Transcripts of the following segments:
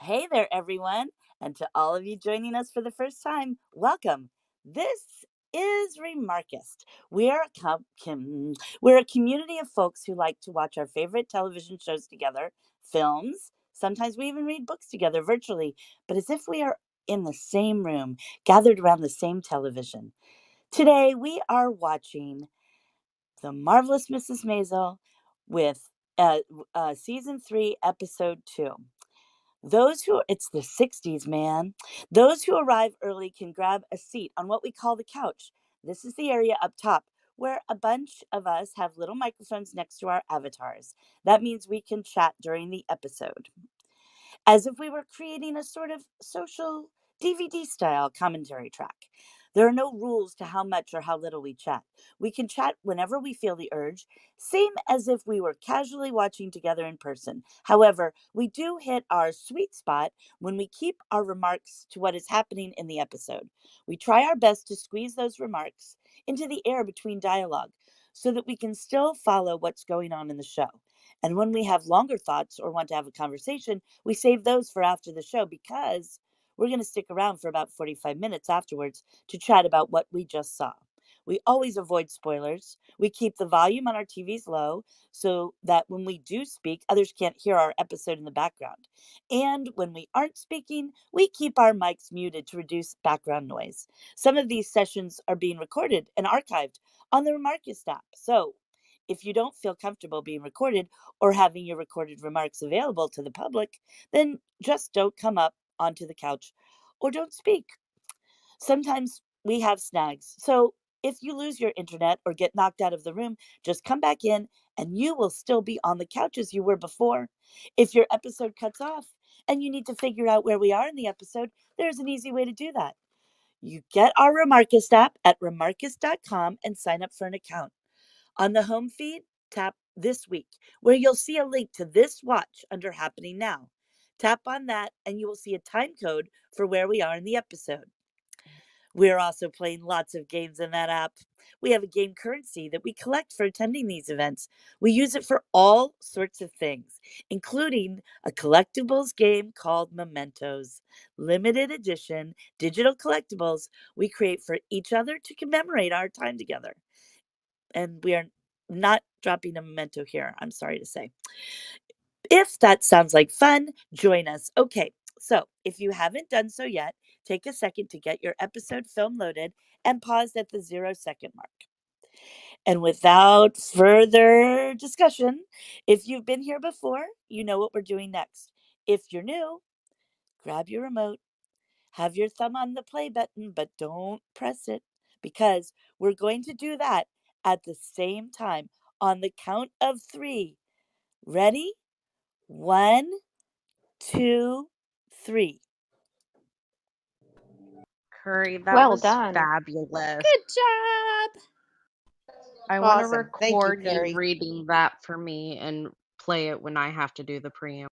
Hey there, everyone. And to all of you joining us for the first time, welcome. This is Remarkist. We're a community of folks who like to watch our favorite television shows together, films. Sometimes we even read books together virtually, but as if we are in the same room, gathered around the same television. Today, we are watching The Marvelous Mrs. Maisel with season 3, episode 2. It's the 60s, man. Those who arrive early can grab a seat on what we call the couch. This is the area up top where a bunch of us have little microphones next to our avatars. That means we can chat during the episode, as if we were creating a sort of social DVD style commentary track. There are no rules to how much or how little we chat. We can chat whenever we feel the urge, same as if we were casually watching together in person. However, we do hit our sweet spot when we keep our remarks to what is happening in the episode. We try our best to squeeze those remarks into the air between dialogue so that we can still follow what's going on in the show. And when we have longer thoughts or want to have a conversation, we save those for after the show because we're going to stick around for about 45 minutes afterwards to chat about what we just saw. We always avoid spoilers. We keep the volume on our TVs low so that when we do speak, others can't hear our episode in the background. And when we aren't speaking, we keep our mics muted to reduce background noise. Some of these sessions are being recorded and archived on the Remarkist app. So if you don't feel comfortable being recorded or having your recorded remarks available to the public, then just don't come up onto the couch or don't speak. Sometimes we have snags. So if you lose your internet or get knocked out of the room, just come back in and you will still be on the couch as you were before. If your episode cuts off and you need to figure out where we are in the episode, there's an easy way to do that. You get our Remarkist app at remarkist.com and sign up for an account. On the home feed, tap This Week, where you'll see a link to this watch under Happening Now. Tap on that, and you will see a time code for where we are in the episode. We're also playing lots of games in that app. We have a game currency that we collect for attending these events. We use it for all sorts of things, including a collectibles game called Mementos, limited edition digital collectibles we create for each other to commemorate our time together. And we are not dropping a memento here, I'm sorry to say. If that sounds like fun, join us. Okay, so if you haven't done so yet, take a second to get your episode film loaded and pause at the 0 second mark. And without further discussion, if you've been here before, you know what we're doing next. If you're new, grab your remote, have your thumb on the play button, but don't press it because we're going to do that at the same time on the count of 3. Ready? 1, 2, 3. Curry, that Well was done. fabulous. Good job. I want to Awesome. Thank you, record you Carrie. reading that for me and play it when I have to do the preamble.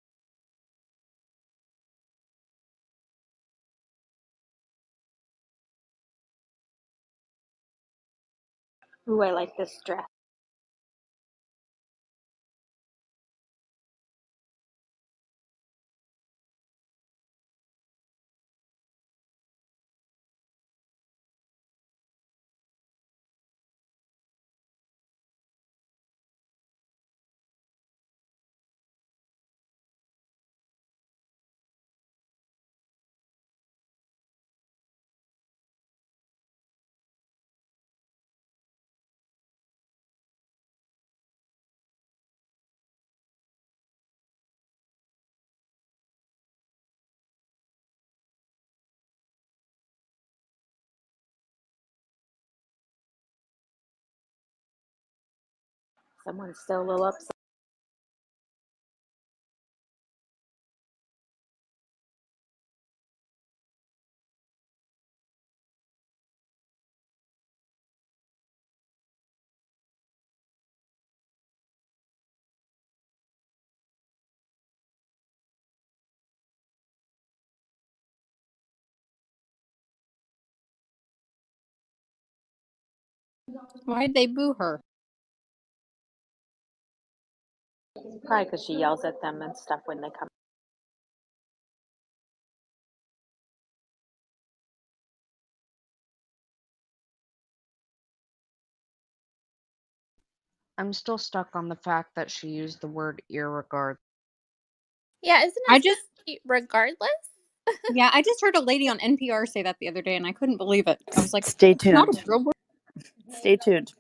Ooh, I like this dress. Someone's still a little upset. Why'd they boo her? Probably because she yells at them and stuff when they come. I'm still stuck on the fact that she used the word irregard. Yeah, isn't I it just supposed to be regardless? Yeah, I just heard a lady on NPR say that the other day, and I couldn't believe it. I was like, Stay "It's not a tuned. real word." Stay tuned.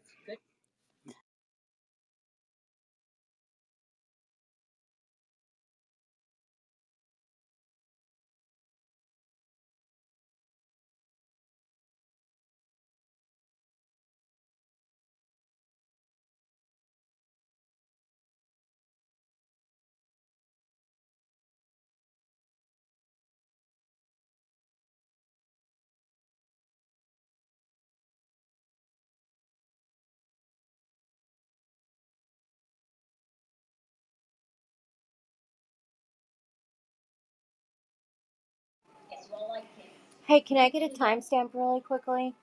Hey, can I get a timestamp really quickly?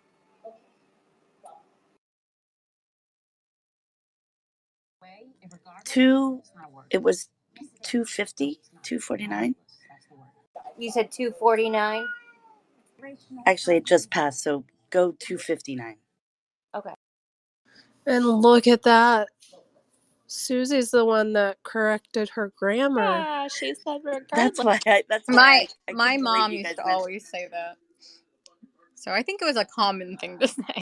It was 250, 249. You said 2:49. Actually, it just passed, so go 259. Okay. And look at that. Susie's the one that corrected her grammar. Yeah, she said That's regardless. why My I my couldn't believe mom you used guys to mentioned. always say that, so I think it was a common thing to say.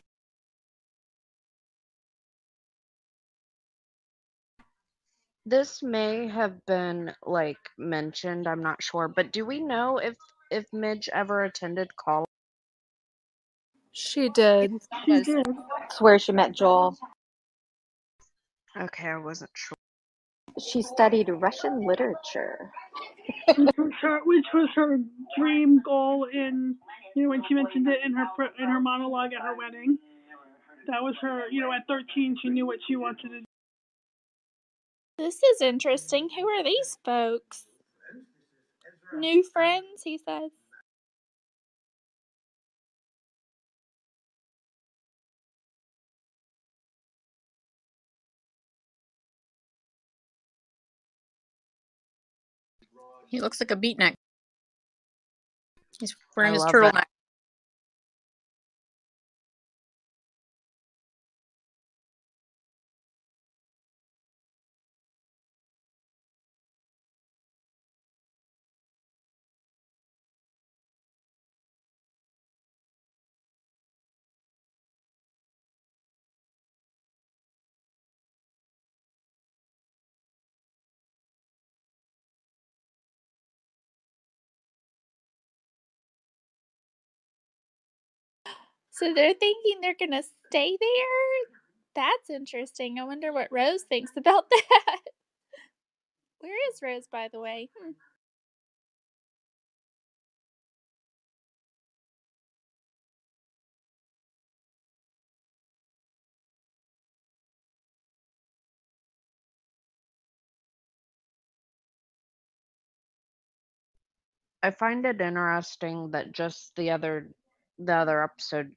This may have been like mentioned, I'm not sure, but do we know if Midge ever attended college? She did. She did. That's where she met Joel. Okay, I wasn't sure. She studied Russian literature. Which was her dream goal in, when she mentioned it in her monologue at her wedding. That was her, at 13 she knew what she wanted to do. This is interesting. Who are these folks? New friends, he says. He looks like a beatnik. He's I wearing his love that. turtleneck. So they're thinking they're gonna stay there? That's interesting. I wonder what Rose thinks about that. Where is Rose, by the way? I find it interesting that just the other episode,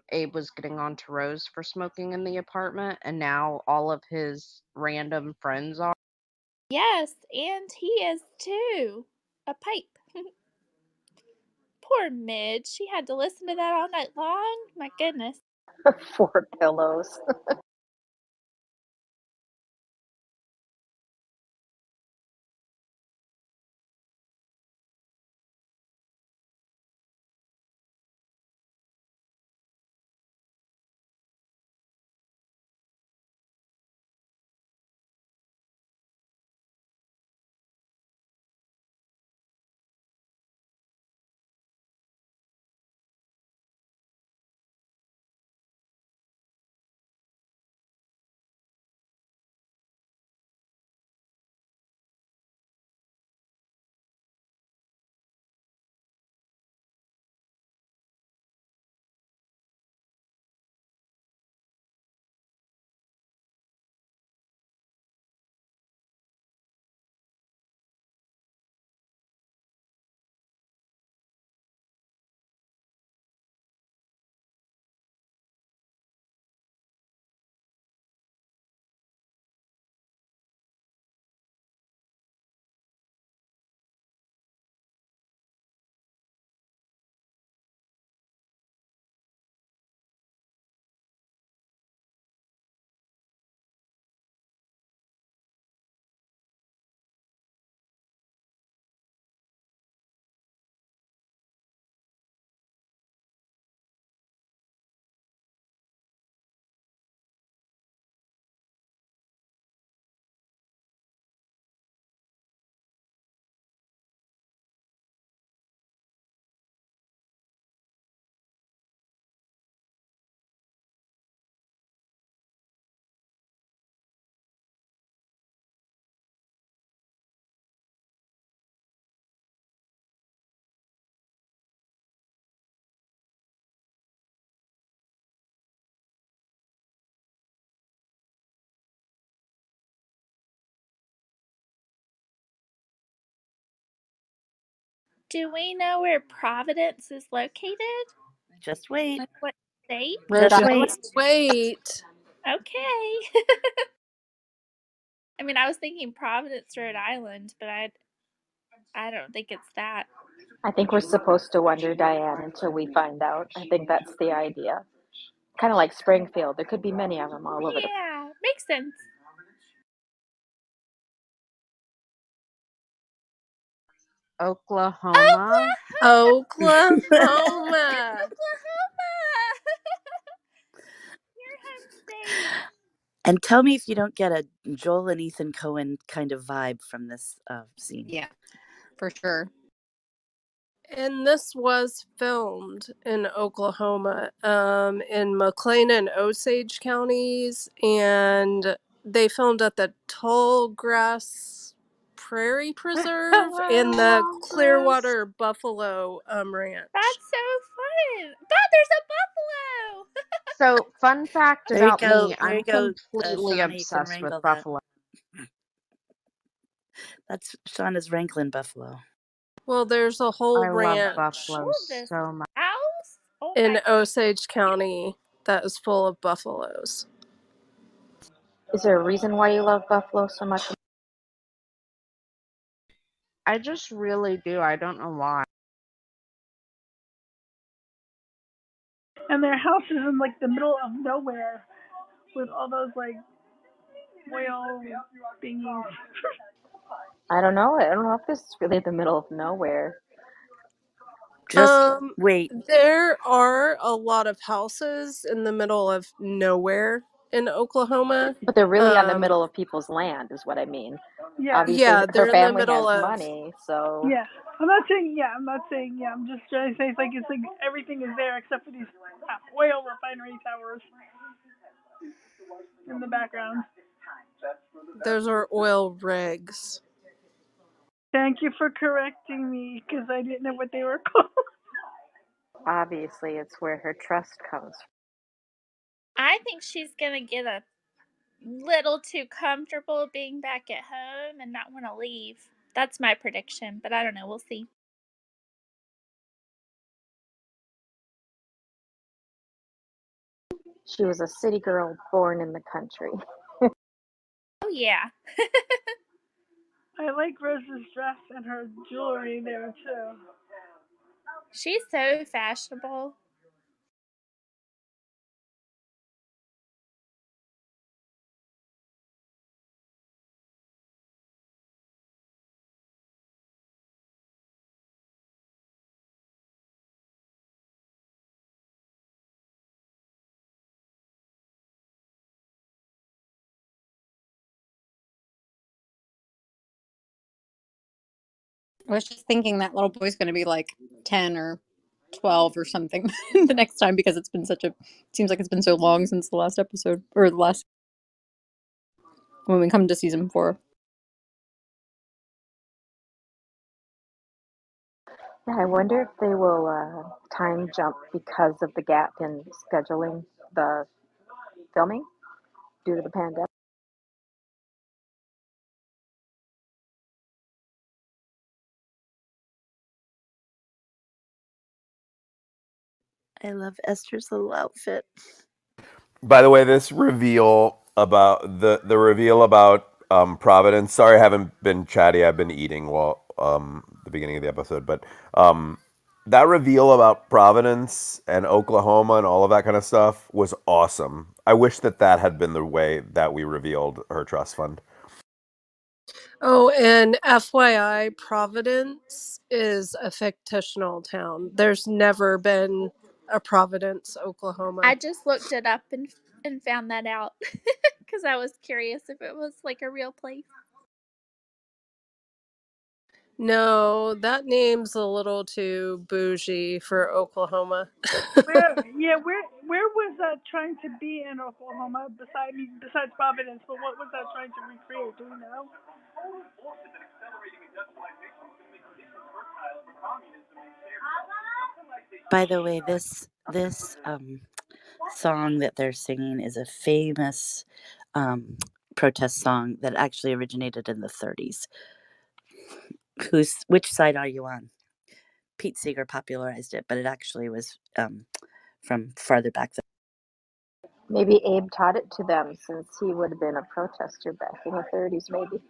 Abe was getting on to Rose for smoking in the apartment, and now all of his random friends are. Yes, and he is too. A pipe. Poor Midge. She had to listen to that all night long. My goodness. 4 pillows. Do we know where Providence is located? Just wait. Like what state? Rhode Just Island. wait. Just wait. Okay. I mean, I was thinking Providence, Rhode Island, but I don't think it's that. I think we're supposed to wonder, Diane, until we find out. I think that's the idea. Kind of like Springfield. There could be many of them all over the. Yeah, makes sense. Oklahoma. Oklahoma. Oklahoma! Your home state. And tell me if you don't get a Joel and Ethan Coen kind of vibe from this scene. Yeah, for sure. And this was filmed in Oklahoma, in McLean and Osage counties, and they filmed at the Tall Grass Prairie Preserve and the Clearwater Buffalo Ranch. That's so fun. Dad, there's a buffalo. So, fun fact There you about go. me, There you I'm go, completely Shauna. You can obsessed with wrangle that. buffalo. That's Shauna's wrangling buffalo. Well, there's a whole I love ranch buffalo Oh, this so much. house? Oh in my. Osage County that is full of buffaloes. Is there a reason why you love buffalo so much? I just really do. I don't know why. And their house is in like the middle of nowhere with all those like oil thingies. I don't know. I don't know if this is really in the middle of nowhere. Just wait. There are a lot of houses in the middle of nowhere in Oklahoma. But they're really on the middle of people's land, is what I mean. Yeah. Obviously, Yeah, her they're in the family middle has of. money, so. Yeah. I'm not saying. I'm just trying to say it's like everything is there except for these oil refinery towers in the background. Those are oil rigs. Thank you for correcting me because I didn't know what they were called. Obviously, it's where her trust comes from. I think she's gonna get a little too comfortable being back at home and not want to leave. That's my prediction, but I don't know. We'll see. She was a city girl born in the country. Oh yeah. I like Rose's dress and her jewelry there too. She's so fashionable. I was just thinking that little boy's going to be like 10 or 12 or something the next time because it's been seems like it's been so long since the last episode or the last when we come to season 4. Yeah, I wonder if they will time jump because of the gap in scheduling the filming due to the pandemic. I love Esther's little outfit. By the way, this reveal about the reveal about Providence. Sorry, I haven't been chatty. I've been eating while the beginning of the episode, but that reveal about Providence and Oklahoma and all of that kind of stuff was awesome. I wish that had been the way that we revealed her trust fund. Oh, and FYI, Providence is a fictional town. There's never been a Providence, Oklahoma. I just looked it up and found that out because I was curious if it was like a real place. No, that name's a little too bougie for Oklahoma. Where was that trying to be in Oklahoma besides Providence? But what was that trying to recreate? Do we know? By the way, this song that they're singing is a famous protest song that actually originated in the 30s. Which side are you on? Pete Seeger popularized it, but it actually was from farther back then. Maybe Abe taught it to them since he would have been a protester back in the 30s, maybe.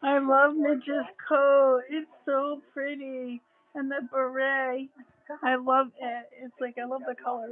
I love Midge's coat. It's so pretty. And the beret. I love it. It's like, I love the color.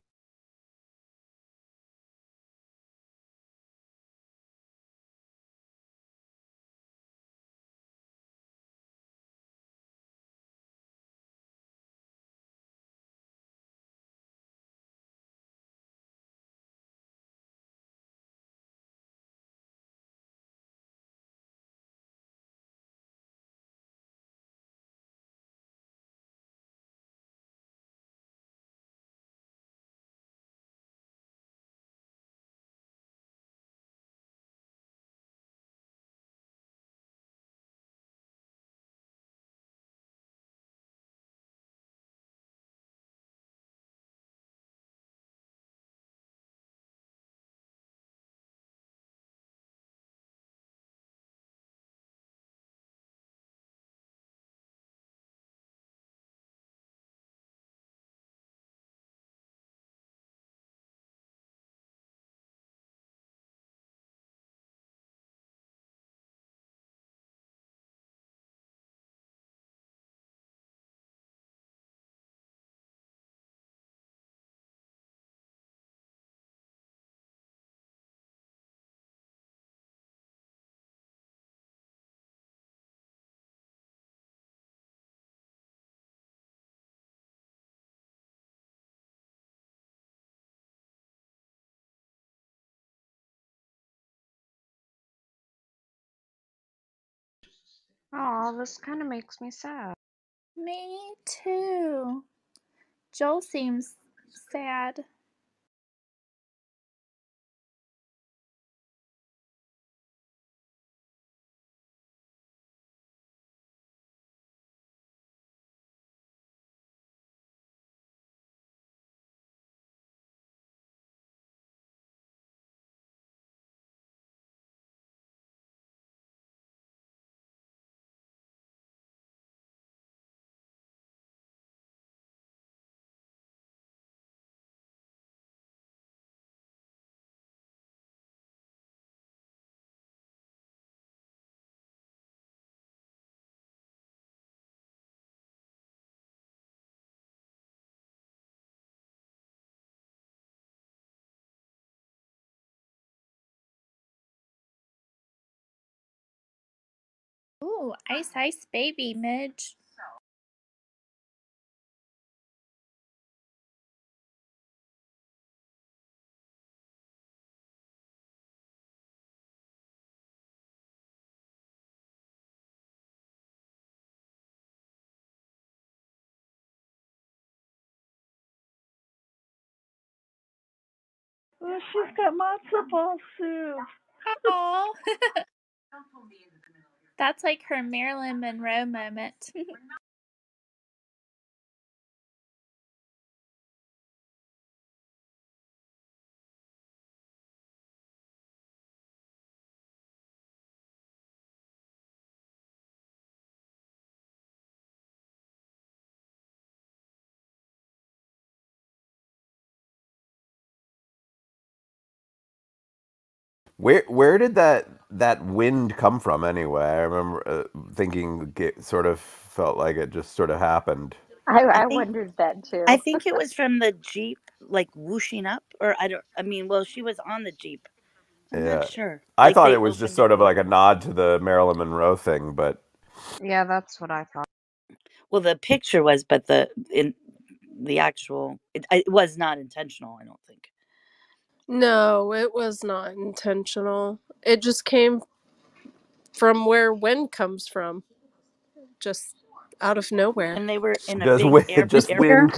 Oh, this kind of makes me sad. Me too. Joel seems sad. Ooh, Ice Ice Baby, Midge. Oh, she's got matzo ball soup. Oh, that's like her Marilyn Monroe moment. Where did that wind come from anyway? I remember thinking it sort of felt like it just sort of happened. I I think wondered that I too. think it was from the Jeep like whooshing up, or I don't. I mean, well, she was on the Jeep. I'm not Yeah, sure. I Like thought they it was just opened the sort of like door. a nod to the Marilyn Monroe thing, but Yeah, that's what I thought. Well, the picture was, but the actual it was not intentional. I don't think. No, it was not intentional. It just came from where wind comes from. Just out of nowhere. And they were in a Just big wind, just airplane. wind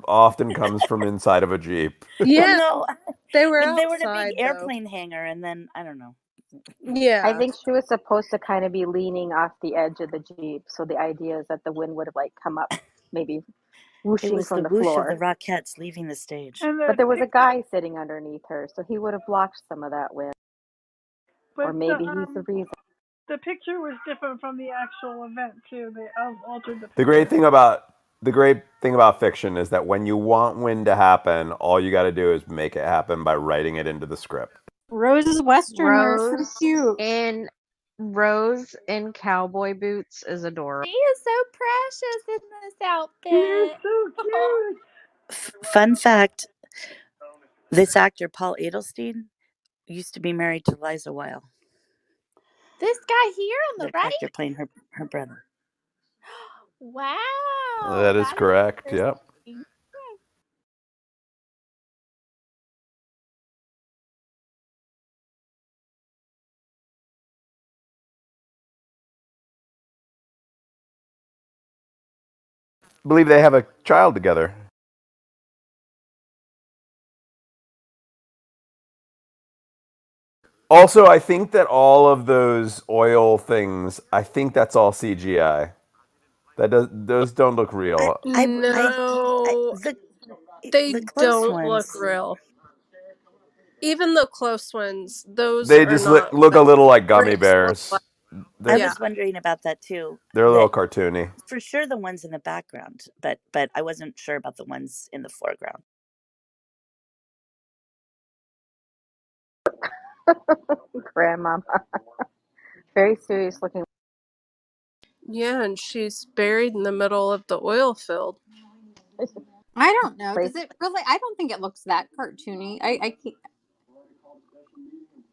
often comes from inside of a Jeep. Well, Yeah, no, they were they were in a big outside though. airplane hangar, and then I don't know. I Yeah. think she was supposed to kind of be leaning off the edge of the Jeep, so the idea is that the wind would have like come up, maybe It whooshing was from the the whoosh of the floor. Rockettes leaving the stage. And But there was a guy sitting underneath her, so he would have blocked some of that wind. Or but maybe he's the reason. the picture was different from the actual event too. They altered the The picture. great thing about fiction is that when you want wind to happen, all you got to do is make it happen by writing it into the script. Rose's Western wear is so cute. Rose in cowboy boots is adorable. She is so precious in this outfit. She is so cute. Fun fact: this actor Paul Adelstein used to be married to Liza Weil, This guy here on the the right? actor playing her brother. Wow, That is that is correct. Yep. interesting. I believe they have a child together. Also, I think that all of those oil things, I think that's all CGI. Those don't look real. No, they The close don't look ones. real. Even the close ones, those They are just not look a what little like gummy rigs look bears. like. I They're Yeah. was wondering about that too. they're a little That cartoony. for sure the ones in the background, but I wasn't sure about the ones in the foreground. Grandmama. Very serious looking. Yeah, and she's buried in the middle of the oil field. I don't know. Place. Does it really? I don't think it looks that cartoony.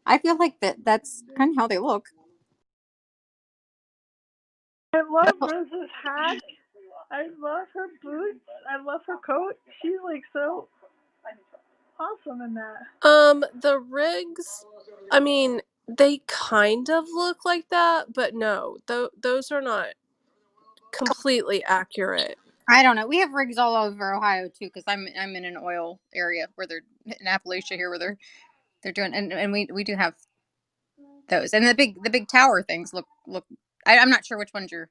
I feel like that's kind of how they look. I love Rose's hat. I love her boots. I love her coat. She's like so awesome in that. The rigs, I mean, they kind of look like that, but no, those are not completely accurate. I don't know. We have rigs all over Ohio too, because I'm in an oil area where they're in Appalachia here, where they're doing, and we do have those, and the big tower things look. I'm not sure which ones you're.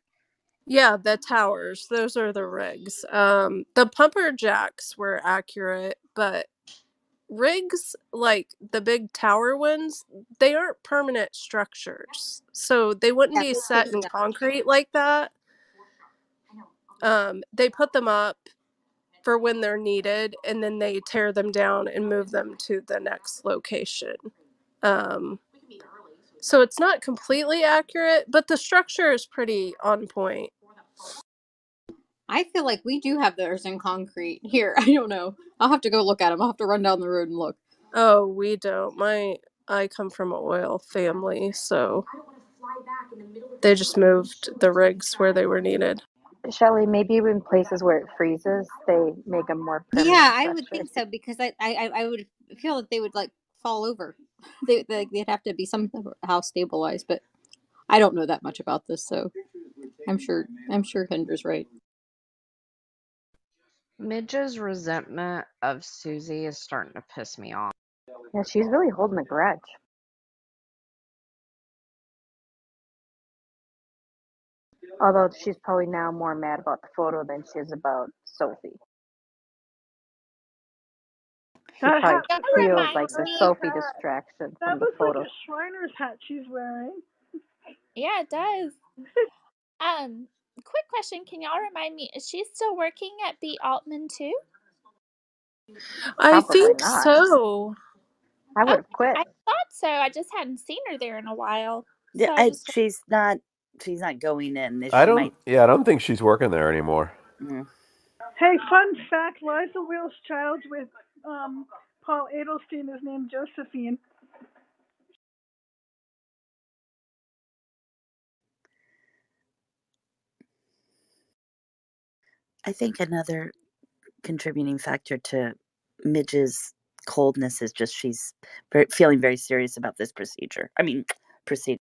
Yeah, the towers, those are the rigs. The pumper jacks were accurate, but rigs like the big tower ones, they aren't permanent structures, so they wouldn't Yeah, be set in concrete like that. They put them up for when they're needed, and then they tear them down and move them to the next location. So it's not completely accurate, but the structure is pretty on point. I feel like we do have those in concrete here. I don't know. I'll have to go look at them. I'll have to run down the road and look. Oh, we don't. I come from an oil family, so they just moved the rigs where they were needed. Shelley, maybe in places where it freezes, they make them more permanent Yeah, I would structures. think so, because I would feel that they would like fall over. They'd have to be somehow stabilized, but I don't know that much about this, so I'm sure Kendra's right. Midge's resentment of Susie is starting to piss me off. Yeah, she's really holding a grudge. Although she's probably now more mad about the photo than she is about Sophie. She That probably hat That looks like feels a like reminds the me. Shriner's Sophie hat. distraction That from the looks like photo. a Shriner's hat she's wearing. Yeah, it does. Quick question. Can y'all remind me? Is she still working at B. Altman too? I Probably think not. so. I would Okay, have quit. I thought so. I just hadn't seen her there in a while, Yeah, so I just. she's not going in. I She don't. might. Yeah, I don't think she's working there anymore. Mm. Hey, fun fact: Liza Wheel's child with Paul Adelstein is named Josephine. I think another contributing factor to Midge's coldness is just she's feeling very serious about this procedure. I mean, procedure.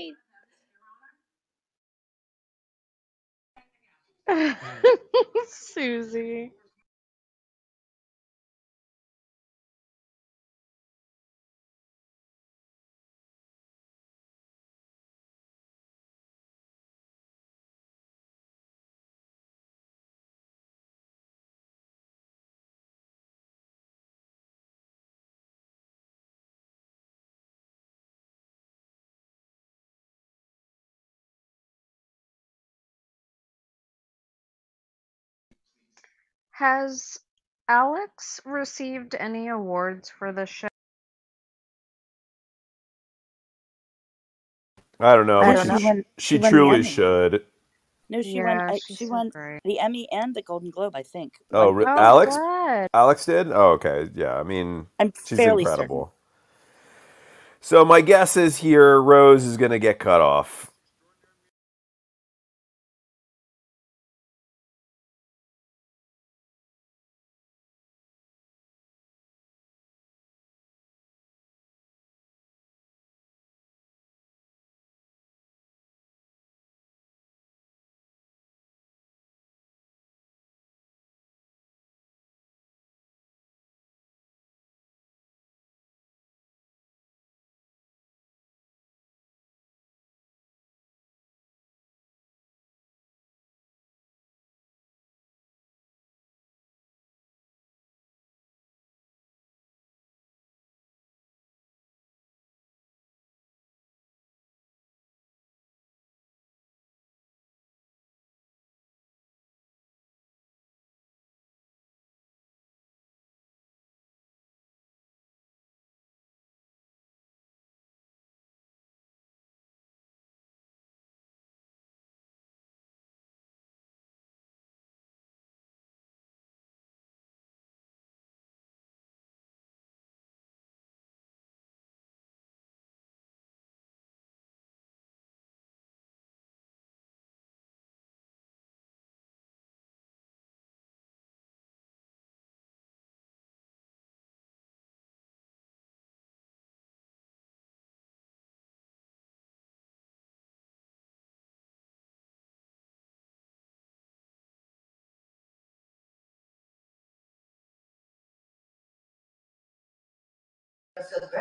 Yay! Susie. Has Alex received any awards for the show? I don't know, No, but she won. She she won the truly Emmy. should. No, she won. Yeah, she's She so won great. the Emmy and the Golden Globe. I think. Oh, Oh, Alex? good. Alex did? Oh, okay. Yeah, I mean, I'm she's fairly certain. incredible. So my guess is here Rose is going to get cut off.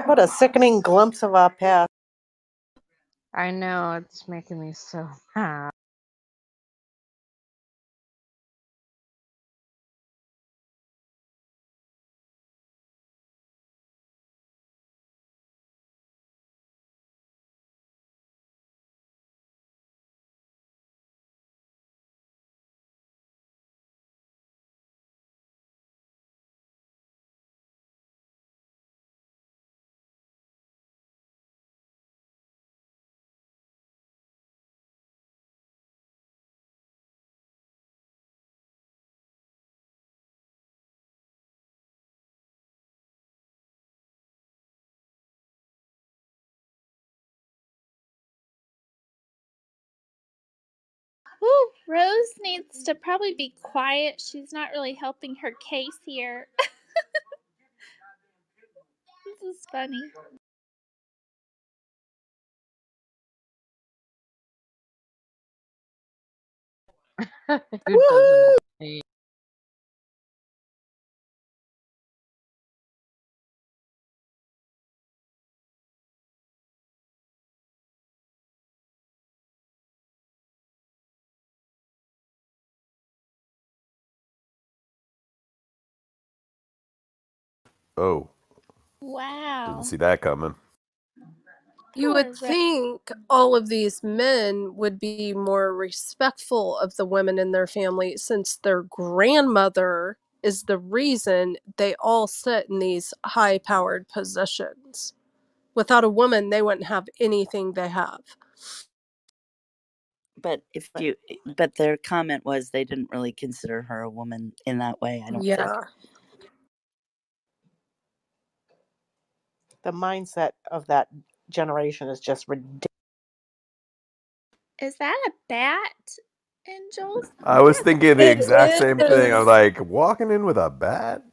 What a sickening glimpse of our past. I know, it's making me so mad. Woo! Rose needs to probably be quiet. She's not really helping her case here. This is funny. Who doesn't hate? Oh, didn't Wow. see that coming. You Poor would Rose. think all of these men would be more respectful of the women in their family since their grandmother is the reason they all sit in these high powered positions. Without a woman, they wouldn't have anything they have. But but their comment was they didn't really consider her a woman in that way. I don't think. Yeah. The mindset of that generation is just ridiculous. Is that a bat, Angel? I was thinking the exact It same thing. I'm is. like, walking in with a bat?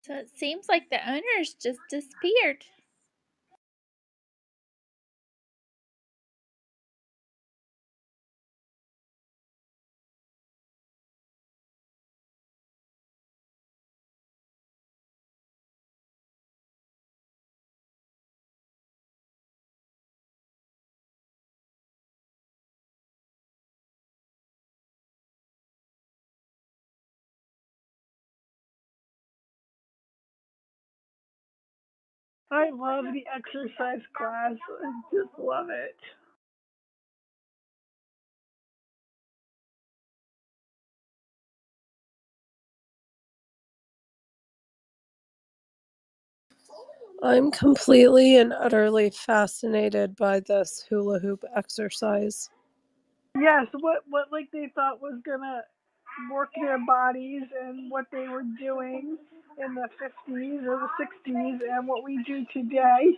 So it seems like the owners just disappeared. I love the exercise class. I just love it. I'm completely and utterly fascinated by this hula hoop exercise. Yes, what like they thought was gonna work their bodies and what they were doing in the 50s or the 60s and what we do today.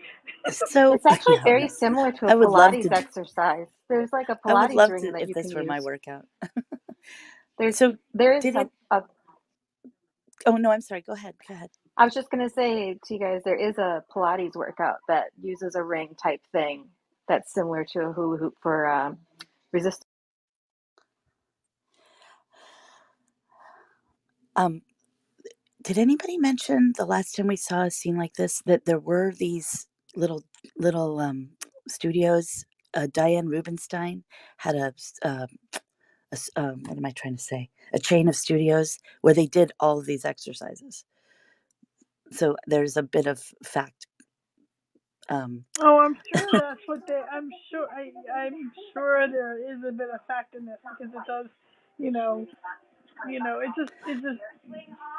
So It's actually yeah, very similar to a I would love Pilates to. exercise. There's like a I would Pilates love ring to that if you can this were my use. workout. There's So there is did it? a Oh no, I'm sorry. Go ahead. Go ahead. I was just gonna say to you guys, there is a Pilates workout that uses a ring type thing that's similar to a hula hoop for resistance. Um, did anybody mention the last time we saw a scene like this that there were these little studios? Diane Rubenstein had what am I trying to say? A chain of studios where they did all of these exercises. So there's a bit of fact. Oh, I'm sure that's what they. I'm sure there is a bit of fact in this because it does, you know, it's just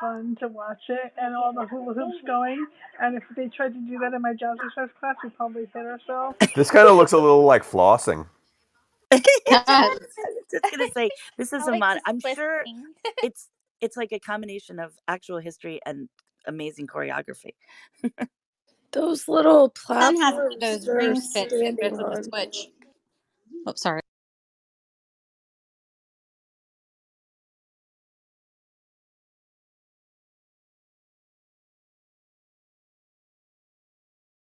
fun to watch it and all the hula hoops going. And if they tried to do that in my jazzercise class, we'd probably hit ourselves. This kind of looks a little like flossing. It Yes. does. I was just gonna say this I is a like mod. the I'm sure twisting. it's it's like a combination of actual history and amazing choreography. Those little Son has one of platforms those they're ring fits that standing goes with the on. switch. Oh, sorry.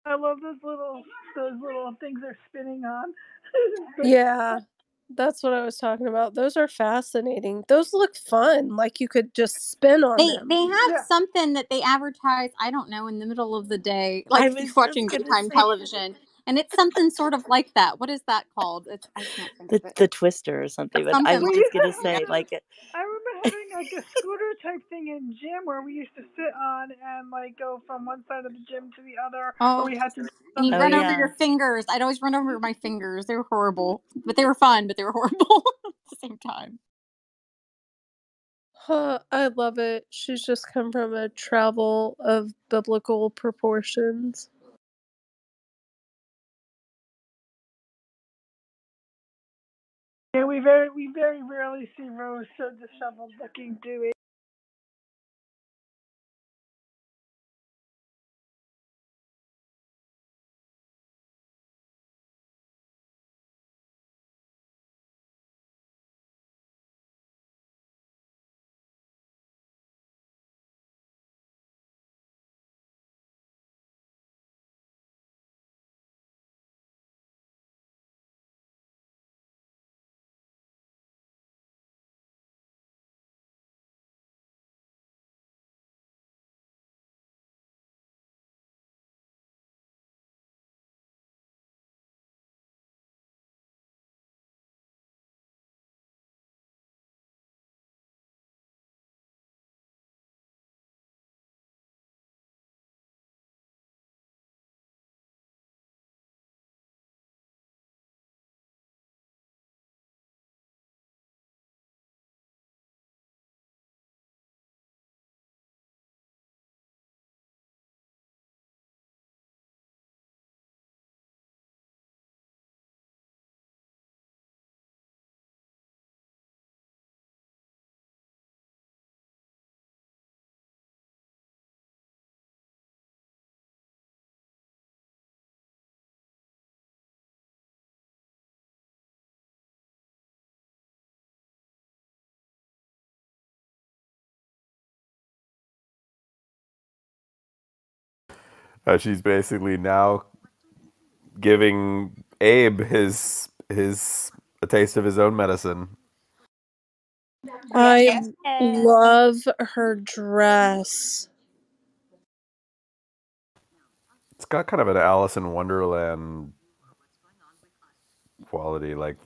I love those little things they're spinning on. Yeah, that's what I was talking about. Those are fascinating. Those look fun. Like you could just spin on They them. have Yeah. something that they advertise, I don't know, in the middle of the day, I like if you're was just watching gonna daytime say television, and it's something sort of like that. What is that called? It's I can't think of it. the twister or something, but I Something was like We just used gonna to yeah. say have. like I remember having like a scooter type thing in gym where we used to sit on and like go from one side of the gym to the other, or Oh, we had to do and you oh run something. over yeah. your fingers. I'd always run over my fingers. They were horrible, but they were fun, but they were horrible at the same time. Huh, I love it. She's just come from a travel of biblical proportions. Yeah, we very rarely see Rose so disheveled looking, do we? She's basically now giving Abe his a taste of his own medicine. I Yes. love her dress. It's got kind of an Alice in Wonderland quality, like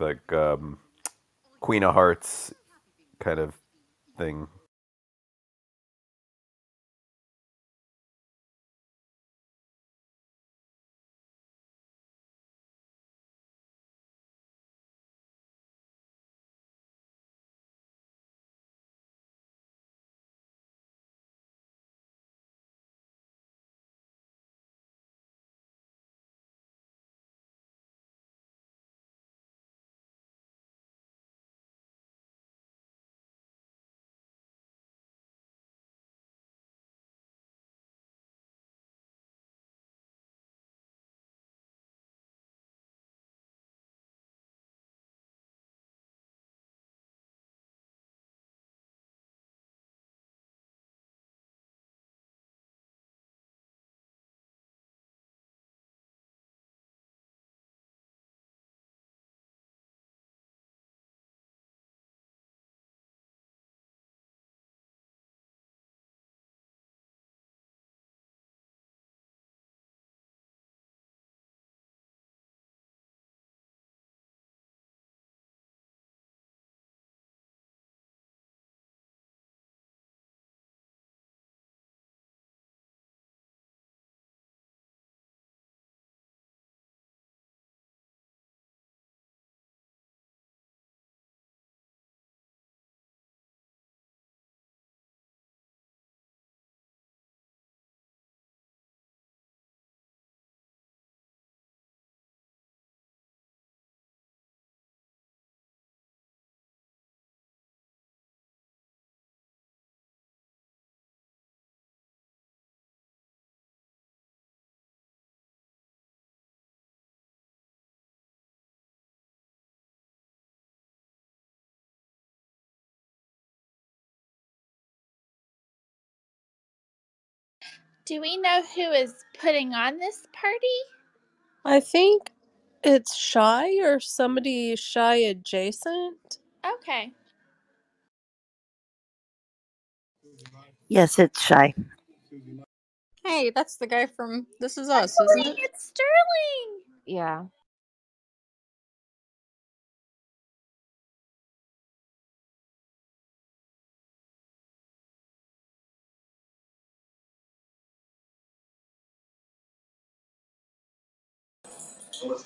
Queen of Hearts kind of thing. Do we know who is putting on this party? I think it's Shy or somebody Shy adjacent. Okay. Yes, it's Shy. Hey, that's the guy from This Is Us, isn't Sterling! it? It's Sterling! Yeah.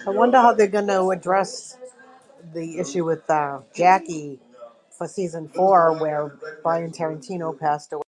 I wonder how they're going to address the issue with Jackie for season 4, where Brian Tarantino passed away.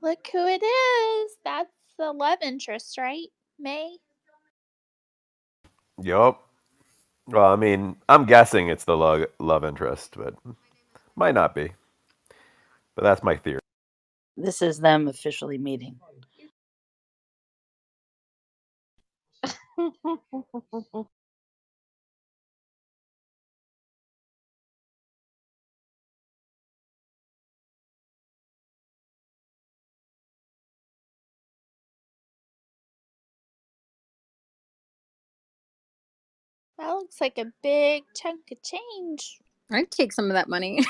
Look who it is. That's the love interest, right? May? Yup. Well, I mean, I'm guessing it's the love interest, but might not be. But that's my theory. This is them officially meeting. That looks like a big chunk of change. I'd take some of that money.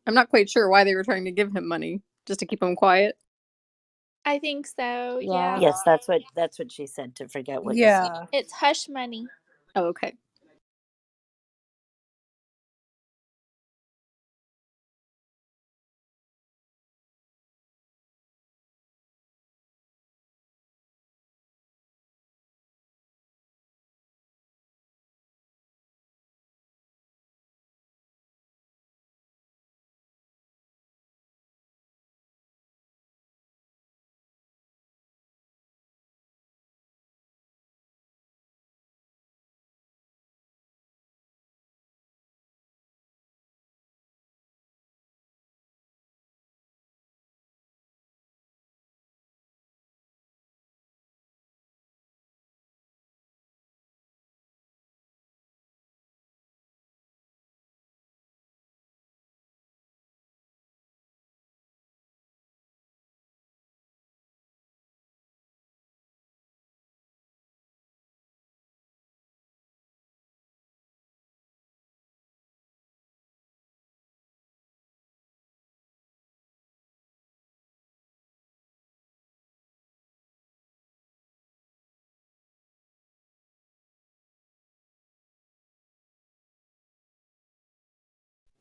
I'm not quite sure why they were trying to give him money, just to keep him quiet. I think so, yeah. Yes, that's what she said, to forget what you said. Yeah. It's hush money. Oh, okay.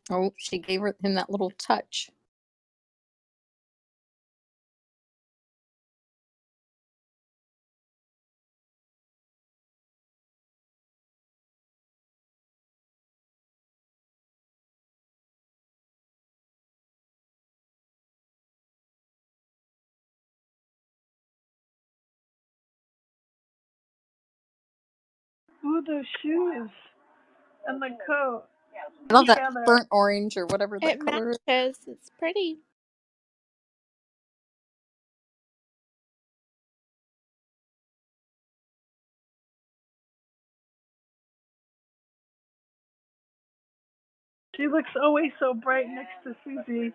Oh, she gave him that little touch. Ooh, those shoes and the coat I love that together. burnt orange or whatever that It color is. matches. It's pretty. She looks always so bright next to Susie.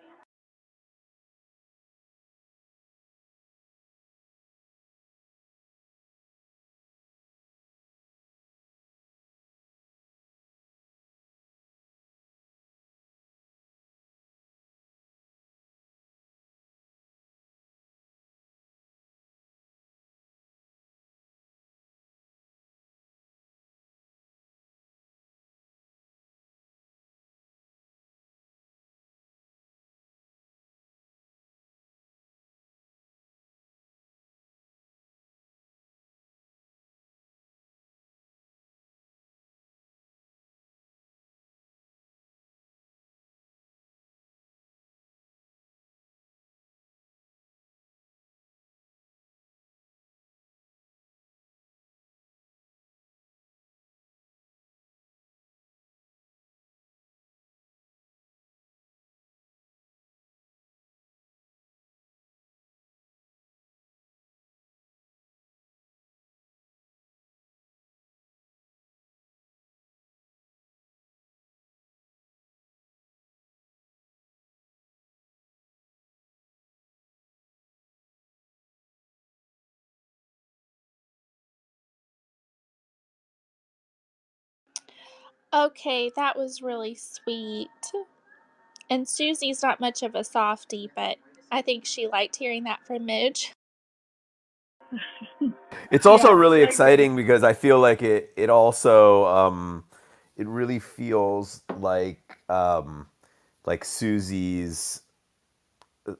Okay, that was really sweet. And Susie's not much of a softie, but I think she liked hearing that from Midge. It's also Yeah, really I agree. exciting because I feel like it also it really feels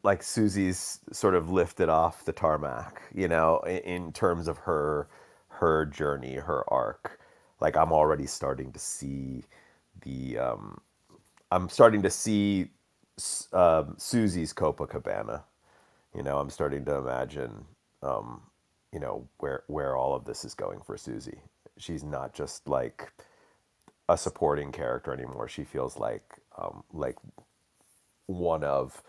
like Susie's sort of lifted off the tarmac, in terms of her journey, her arc. Like I'm starting to see Susie's Copacabana. I'm starting to imagine, where all of this is going for Susie. She's not just like a supporting character anymore. She feels like one of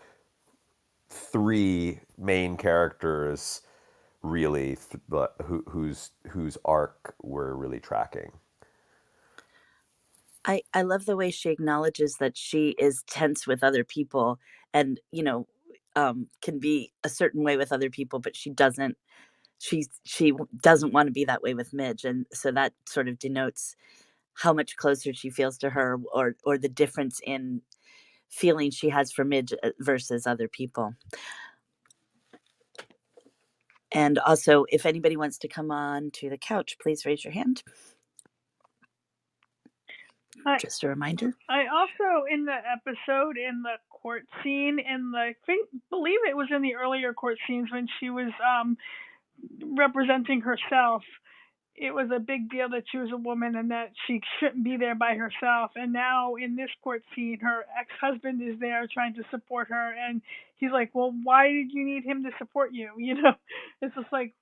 three main characters, really, whose arc we're really tracking. I love the way she acknowledges that she is tense with other people and, can be a certain way with other people, but she doesn't want to be that way with Midge. And so that sort of denotes how much closer she feels to her, or the difference in feeling she has for Midge versus other people. And also, if anybody wants to come on to the couch, please raise your hand. Just a reminder. I also, in the episode, in the court scene, believe it was in the earlier court scenes when she was representing herself, it was a big deal that she was a woman and that she shouldn't be there by herself. And now in this court scene, her ex-husband is there trying to support her, and he's like, "Well, why did you need him to support you?" It's just like,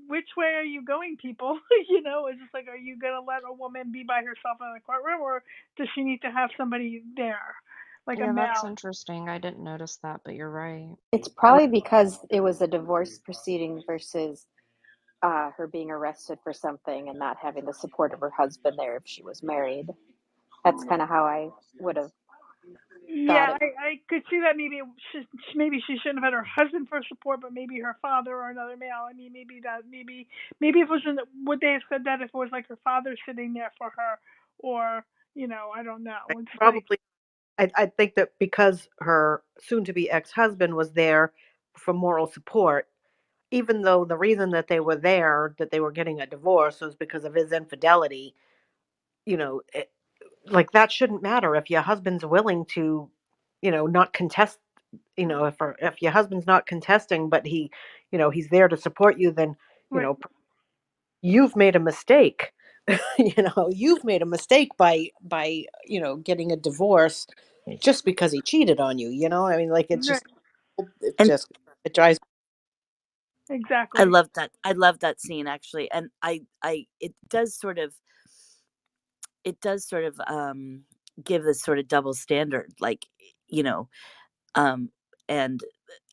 which way are you going, people? It's just like, are you gonna let a woman be by herself in the courtroom, or does she need to have somebody there, like a Yeah, that's male? interesting. I didn't notice that, but you're right. It's probably because it was a divorce proceeding versus her being arrested for something and not having the support of her husband there if she was married. That's kind of how I would have thought Yeah, it. I could see that maybe she shouldn't have had her husband for support, but maybe her father or another male. I mean, maybe if it was would they have said that if it was like her father sitting there for her, or I don't know. It's like, Probably, I think that because her soon-to-be ex-husband was there for moral support, even though the reason that they were there, that they were getting a divorce, was because of his infidelity. You know, like that shouldn't matter if your husband's willing to, not contest. If your husband's not contesting, but he's there to support you, then you right, know you've made a mistake. You've made a mistake by getting a divorce just because he cheated on you. I mean, like right, it And just it drives. I exactly, love that. I love that scene actually. And it does sort of give this sort of double standard, like, you know, um, and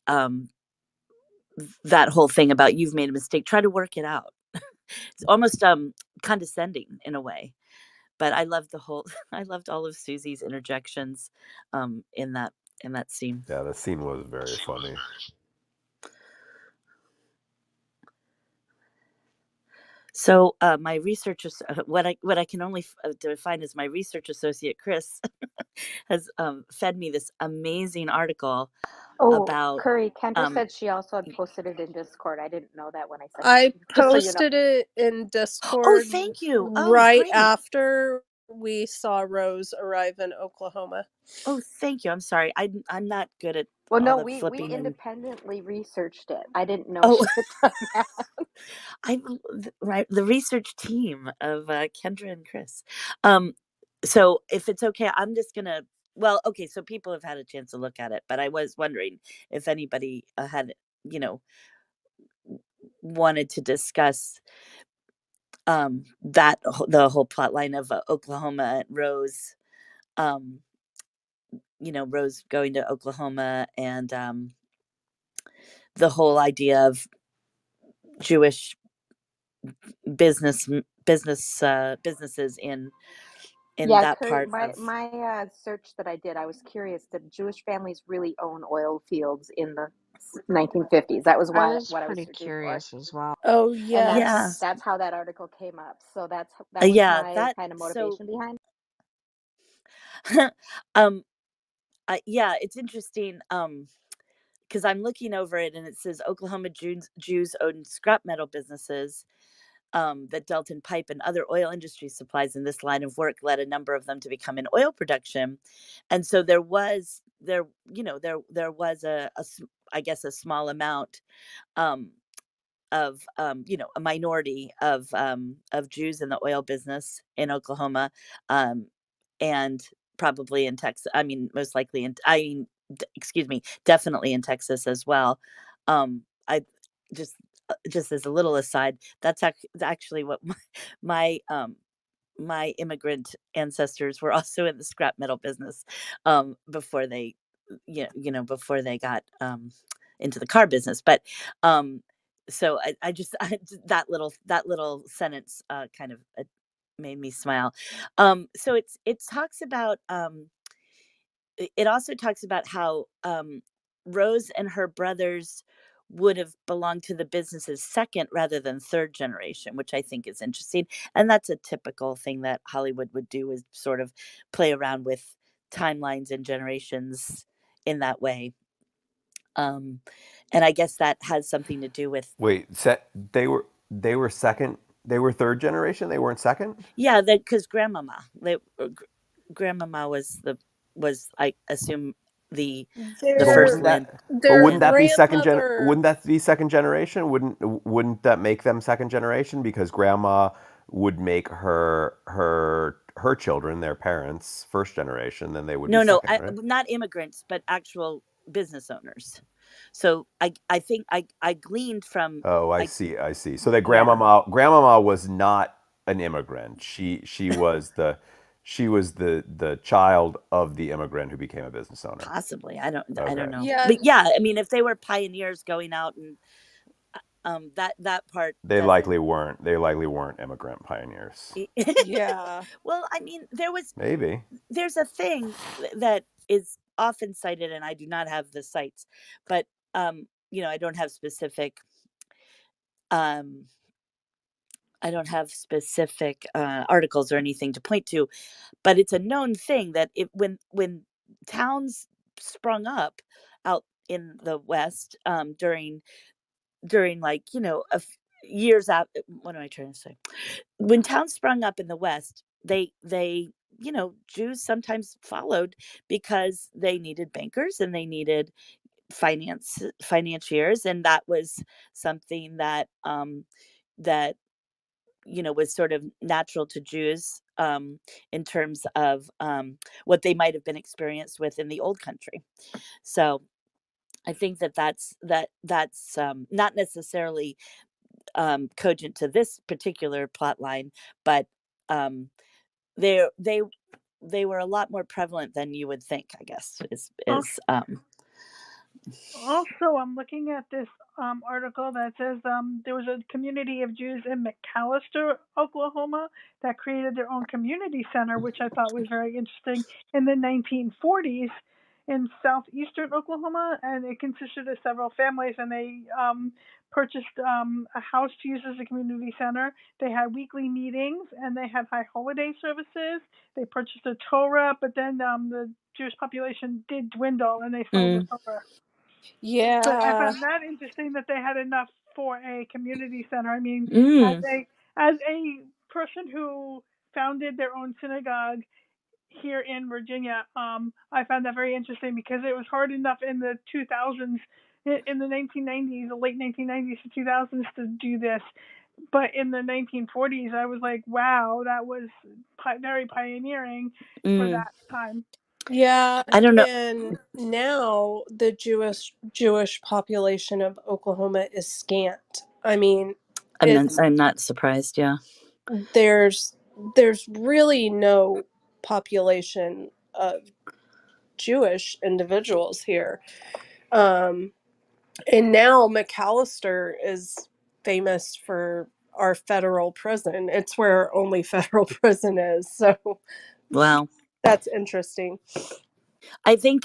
um, that whole thing about you've made a mistake, try to work it out. It's almost condescending in a way. But I loved the whole I loved all of Susie's interjections in that scene. Yeah, the scene was very funny. So my research is what I can only define as my research associate Chris has fed me this amazing article Oh, about Curry, Kendra um said she also had posted it in Discord. I didn't know that when I sent it I to you, just so you know. posted it in oh, Discord thank you. Oh, right great. after we saw Rose arrive in Oklahoma. Oh, thank you. I'm sorry. I'm not good at Well, all no, the we flipping and independently researched it. I didn't know oh, she had done that. I right, the research team of Kendra and Chris. Um, so if it's okay, I'm just gonna. Well, okay. So people have had a chance to look at it, but I was wondering if anybody had, you know, wanted to discuss the whole plot line of Oklahoma Rose. Um, Rose going to Oklahoma, and the whole idea of Jewish businesses in Yeah, that Curry, part my of. my search that I did, I was curious. Did Jewish families really own oil fields in the 1950s? That was I why was what I was pretty searching for, curious as well. Oh, and Yeah. yes. that's how that article came up. So that was Yeah, my that kind of so motivation behind. um yeah, it's interesting because I'm looking over it and it says Oklahoma Jews owned scrap metal businesses that dealt in pipe and other oil industry supplies, and this line of work led a number of them to become in oil production. And so there was I guess a small amount um of a minority of Jews in the oil business in Oklahoma, um and probably in Texas. I mean, most likely excuse me, definitely in Texas as well. I just just as a little aside, that's actually what my my immigrant ancestors were also in the scrap metal business before they before they got into the car business. But so I just that little sentence kind of made me smile. So it talks about it also talks about how Rose and her brothers would have belonged to the business's second rather than third generation, which I think is interesting. And that's a typical thing that Hollywood would do, is sort of play around with timelines and generations in that way. Um, and I guess that has something to do with Wait, they were second. They were third generation. They weren't second. yeah, that because grandmama was I assume the the But Their first wouldn't land. their wouldn't that be grandmother. wouldn't that be second generation? Wouldn't that make them second generation, because grandma would make her children, their parents, first generation, then they would be No, second, right? not immigrants, but actual business owners. So I think I gleaned from Oh, I I see. I see. So that yeah, grandmama was not an immigrant. She was the child of the immigrant who became a business owner. possibly. I don't Okay. know. Yeah, But yeah, I mean if they were pioneers going out and that part They doesn't likely weren't. They likely weren't immigrant pioneers. yeah. well, I mean Maybe. there's a thing that is often cited, and I do not have the sites, but I don't have specific um articles or anything to point to, but it's a known thing that when towns sprung up out in the West during like years out. What am I trying to say? When towns sprung up in the West, they Jews sometimes followed because they needed bankers and they needed financiers, and that was something that was sort of natural to Jews in terms of what they might have been experienced with in the old country. So I think that's not necessarily cogent to this particular plot line, but um, they they they were a lot more prevalent than you would think. I guess is Also, I'm looking at this article that says there was a community of Jews in McAllister, Oklahoma, that created their own community center, which I thought was very interesting, in the 1940s in southeastern Oklahoma, and it consisted of several families, and they purchased a house to use as a community center. They had weekly meetings, and they had high holiday services. They purchased a Torah, but then the Jewish population did dwindle, and they sold the mm, Torah. But I Yeah. found that interesting that they had enough for a community center. I mean, mm, as a person who founded their own synagogue here in Virginia, I found that very interesting because it was hard enough in the 2000s, in the 1990s, the late 1990s to 2000s to do this. But in the 1940s, I was like, wow, that was very pioneering for mm. that time. Yeah, I don't know. and now the Jewish population of Oklahoma is scant. I mean, it's I'm not surprised. Yeah. there's there's really no population of Jewish individuals here. Um, and now McAllister is famous for our federal prison. It's where our only federal prison is. So Well, that's interesting. I think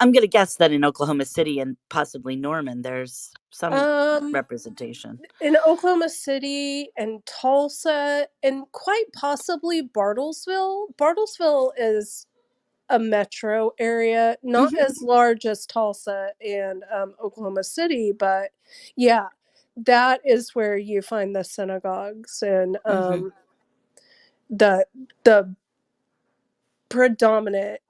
I'm going to guess that in Oklahoma City and possibly Norman, there's some Um, representation. in Oklahoma City and Tulsa and quite possibly Bartlesville. Bartlesville is a metro area, not Hmm. as large as Tulsa and Oklahoma City, but yeah, that is where you find the synagogues and Hmm. the the predominant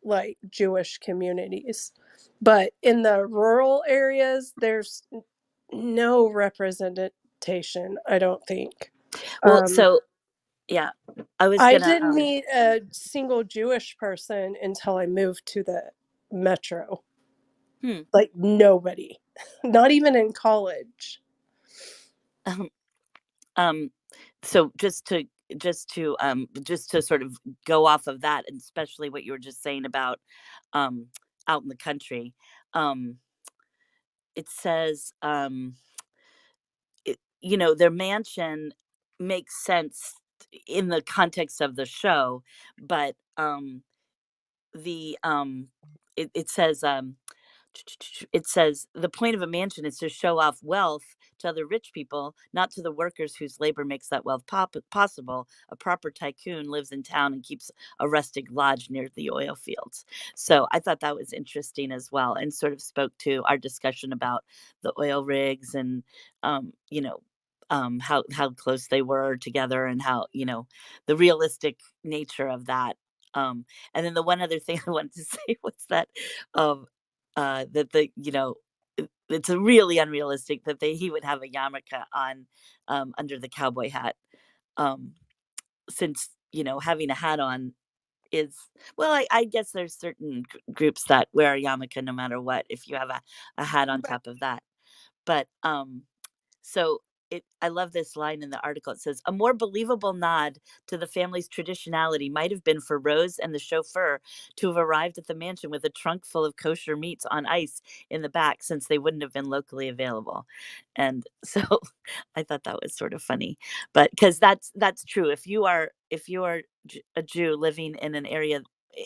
like Jewish communities. But in the rural areas, there's no representation, I don't think. Well, Um, so Yeah, I was I gonna. didn't meet a single Jewish person until I moved to the metro. Like nobody, not even in college. So just to sort of go off of that, and especially what you were just saying about out in the country, um, it says their mansion makes sense in the context of the show, but the it says it says the point of a mansion is to show off wealth to other rich people, not to the workers whose labor makes that wealth possible. A proper tycoon lives in town and keeps a rustic lodge near the oil fields. So I thought that was interesting as well, and sort of spoke to our discussion about the oil rigs and um, you know how close they were together, and how the realistic nature of that. And then the one other thing I wanted to say was that um, that it's a really unrealistic that he would have a yarmulke on under the cowboy hat, um, since having a hat on is, well, I guess there's certain groups that wear a yarmulke no matter what if you have a hat on top of that. But so I love this line in the article. It says, a more believable nod to the family's traditionality might have been for Rose and the chauffeur to have arrived at the mansion with a trunk full of kosher meats on ice in the back, since they wouldn't have been locally available. And so I thought that was sort of funny, but because that's true. If you are a Jew living in an area,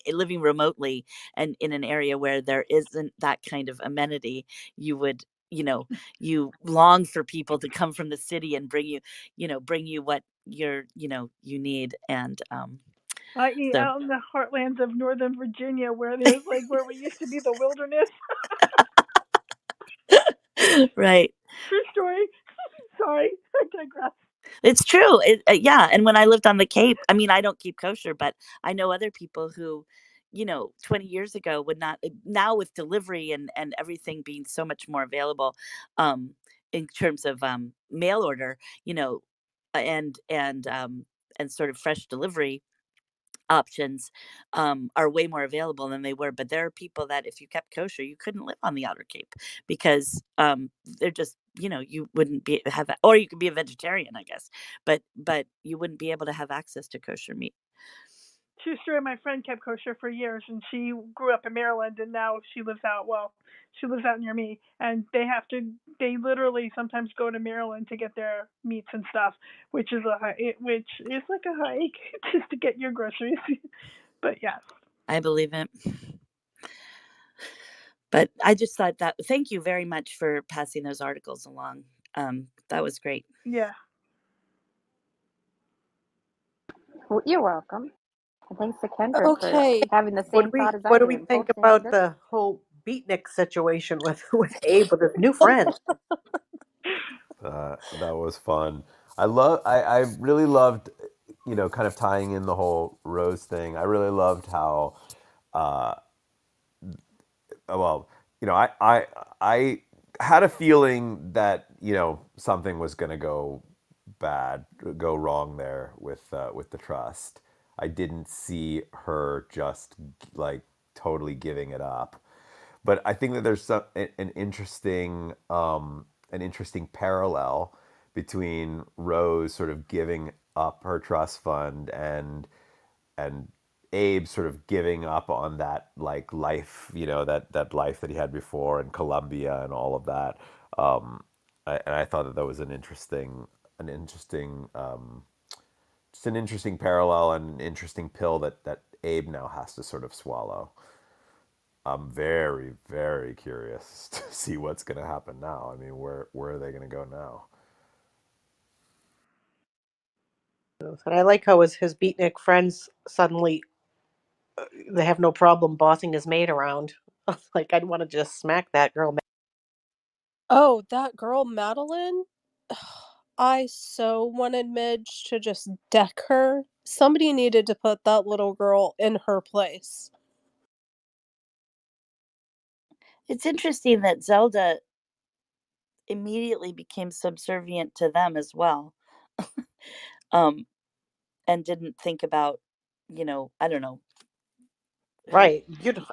living remotely, and in an area where there isn't that kind of amenity, you would you long for people to come from the city and bring you what you need. And i.e. so out in the heartlands of Northern Virginia, where there's like where we used to be the wilderness. right. True story. Sorry, I digress. It's true. Yeah. And when I lived on the Cape, I mean, I don't keep kosher, but I know other people who 20 years ago would not. Now with delivery and everything being so much more available, um in terms of mail order, and sort of fresh delivery options, are way more available than they were. But there are people that if you kept kosher, you couldn't live on the Outer Cape, because they're just, you wouldn't be have that, or you could be a vegetarian, I guess, but you wouldn't be able to have access to kosher meat. True story. My friend kept kosher for years, and she grew up in Maryland, and now she lives out. Well, she lives out near me, and they have to. They literally sometimes go to Maryland to get their meats and stuff, which is which is like a hike just to get your groceries. But yes. I believe it. But I just thought that, thank you very much for passing those articles along. That was great. Yeah. Well, you're welcome. And thanks to Kendra for Okay, having the same thought as I what do do we and both think saying about good. the whole beatnik situation with Abe with his new friend? That was fun. I really loved, kind of tying in the whole Rose thing. I really loved how, uh, well, I had a feeling that, something was going to go wrong there with the trust. I didn't see her just like totally giving it up. But I think that there's an interesting parallel between Rose sort of giving up her trust fund and Abe sort of giving up on that like life, that life that he had before in Colombia and all of that. And I thought that that was an interesting, just an interesting parallel and an interesting pill that Abe now has to sort of swallow. I'm very, very curious to see what's going to happen now. I mean, where are they going to go now? And I like how his beatnik friends suddenly they have no problem bossing his maid around. Like I'd want to just smack that girl. Oh, that girl Madeline. I so wanted Midge to just deck her. Somebody needed to put that little girl in her place. It's interesting that Zelda immediately became subservient to them as well. um and didn't think about, I don't know. Right.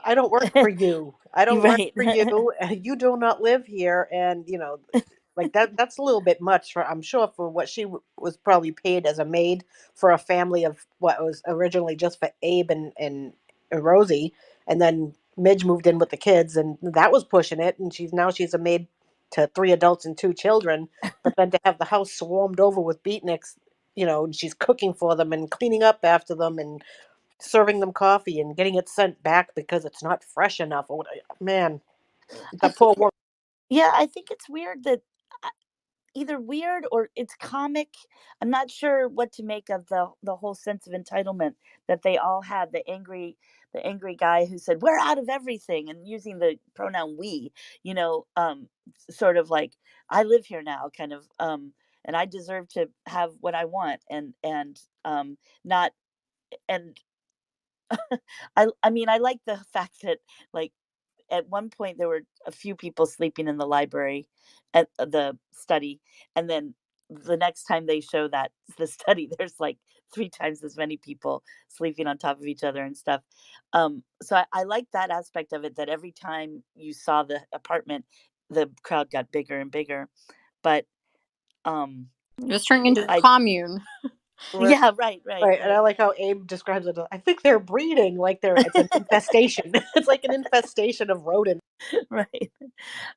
I don't work for you. I don't work Right. for you. You do not live here. And, like that's a little bit much for, I'm sure, for what she was probably paid as a maid for a family of what was originally just for Abe and Rosie. And then Midge moved in with the kids and that was pushing it. And she's a maid to 3 adults and 2 children. But then to have the house swarmed over with beatniks, and she's cooking for them and cleaning up after them and serving them coffee and getting it sent back because it's not fresh enough. Oh, man, I that think poor woman. yeah, I think it's weird that either weird or it's comic. I'm not sure what to make of the whole sense of entitlement that they all had. The angry guy who said we're out of everything and using the pronoun we, sort of like I live here now, kind of, and I deserve to have what I want, and not and I mean I like the fact that, like, at one point there were a few people sleeping in the library at the study, and then the next time they show that the study there's like three times as many people sleeping on top of each other and stuff. So I like that aspect of it, that every time you saw the apartment the crowd got bigger and bigger. But Just turning into a I commune. Right, yeah, right, right, right. And I right. like how Abe describes it. I think they're breeding like it's an infestation. It's like an infestation of rodents. Right.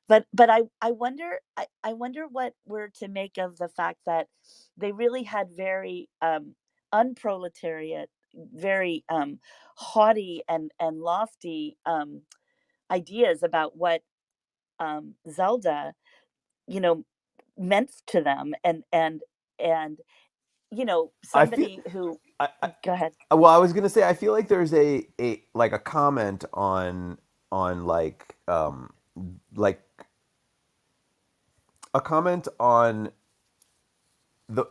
But I wonder what we're to make of the fact that they really had very unproletariat, very haughty and lofty ideas about what Zelda, you know meant to them, and I feel. somebody who I go ahead. well, I was gonna say I feel like there's a like a comment on like a comment on the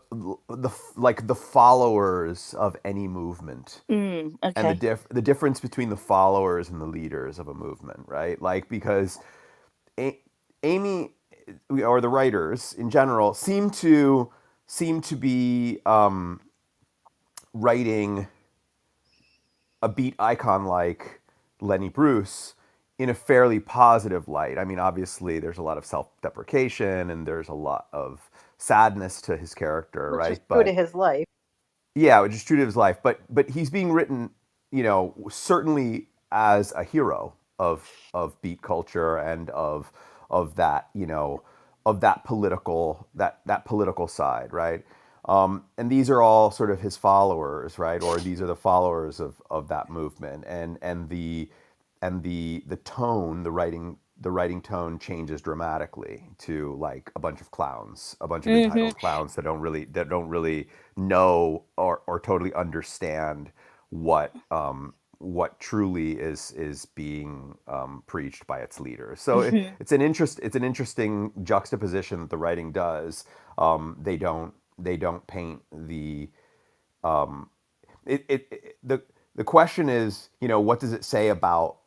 like the followers of any movement and Okay. the difference between the followers and the leaders of a movement, right? Like because a- Amy or the writers in general seem to be writing a beat icon like Lenny Bruce in a fairly positive light. I mean, obviously, there's a lot of self-deprecation and there's a lot of sadness to his character, Which is right? true to But his life. yeah, which is true to his life. But he's being written, certainly as a hero of beat culture and of that, of that political side, right? And these are all sort of his followers, right? Or these are the followers of that movement, and the tone, the writing tone changes dramatically to like a bunch of clowns, a bunch of Hmm. entitled clowns that don't really know or totally understand what truly is being preached by its leaders. So Hmm. it's an interesting juxtaposition that the writing does. They don't paint the question is, what does it say about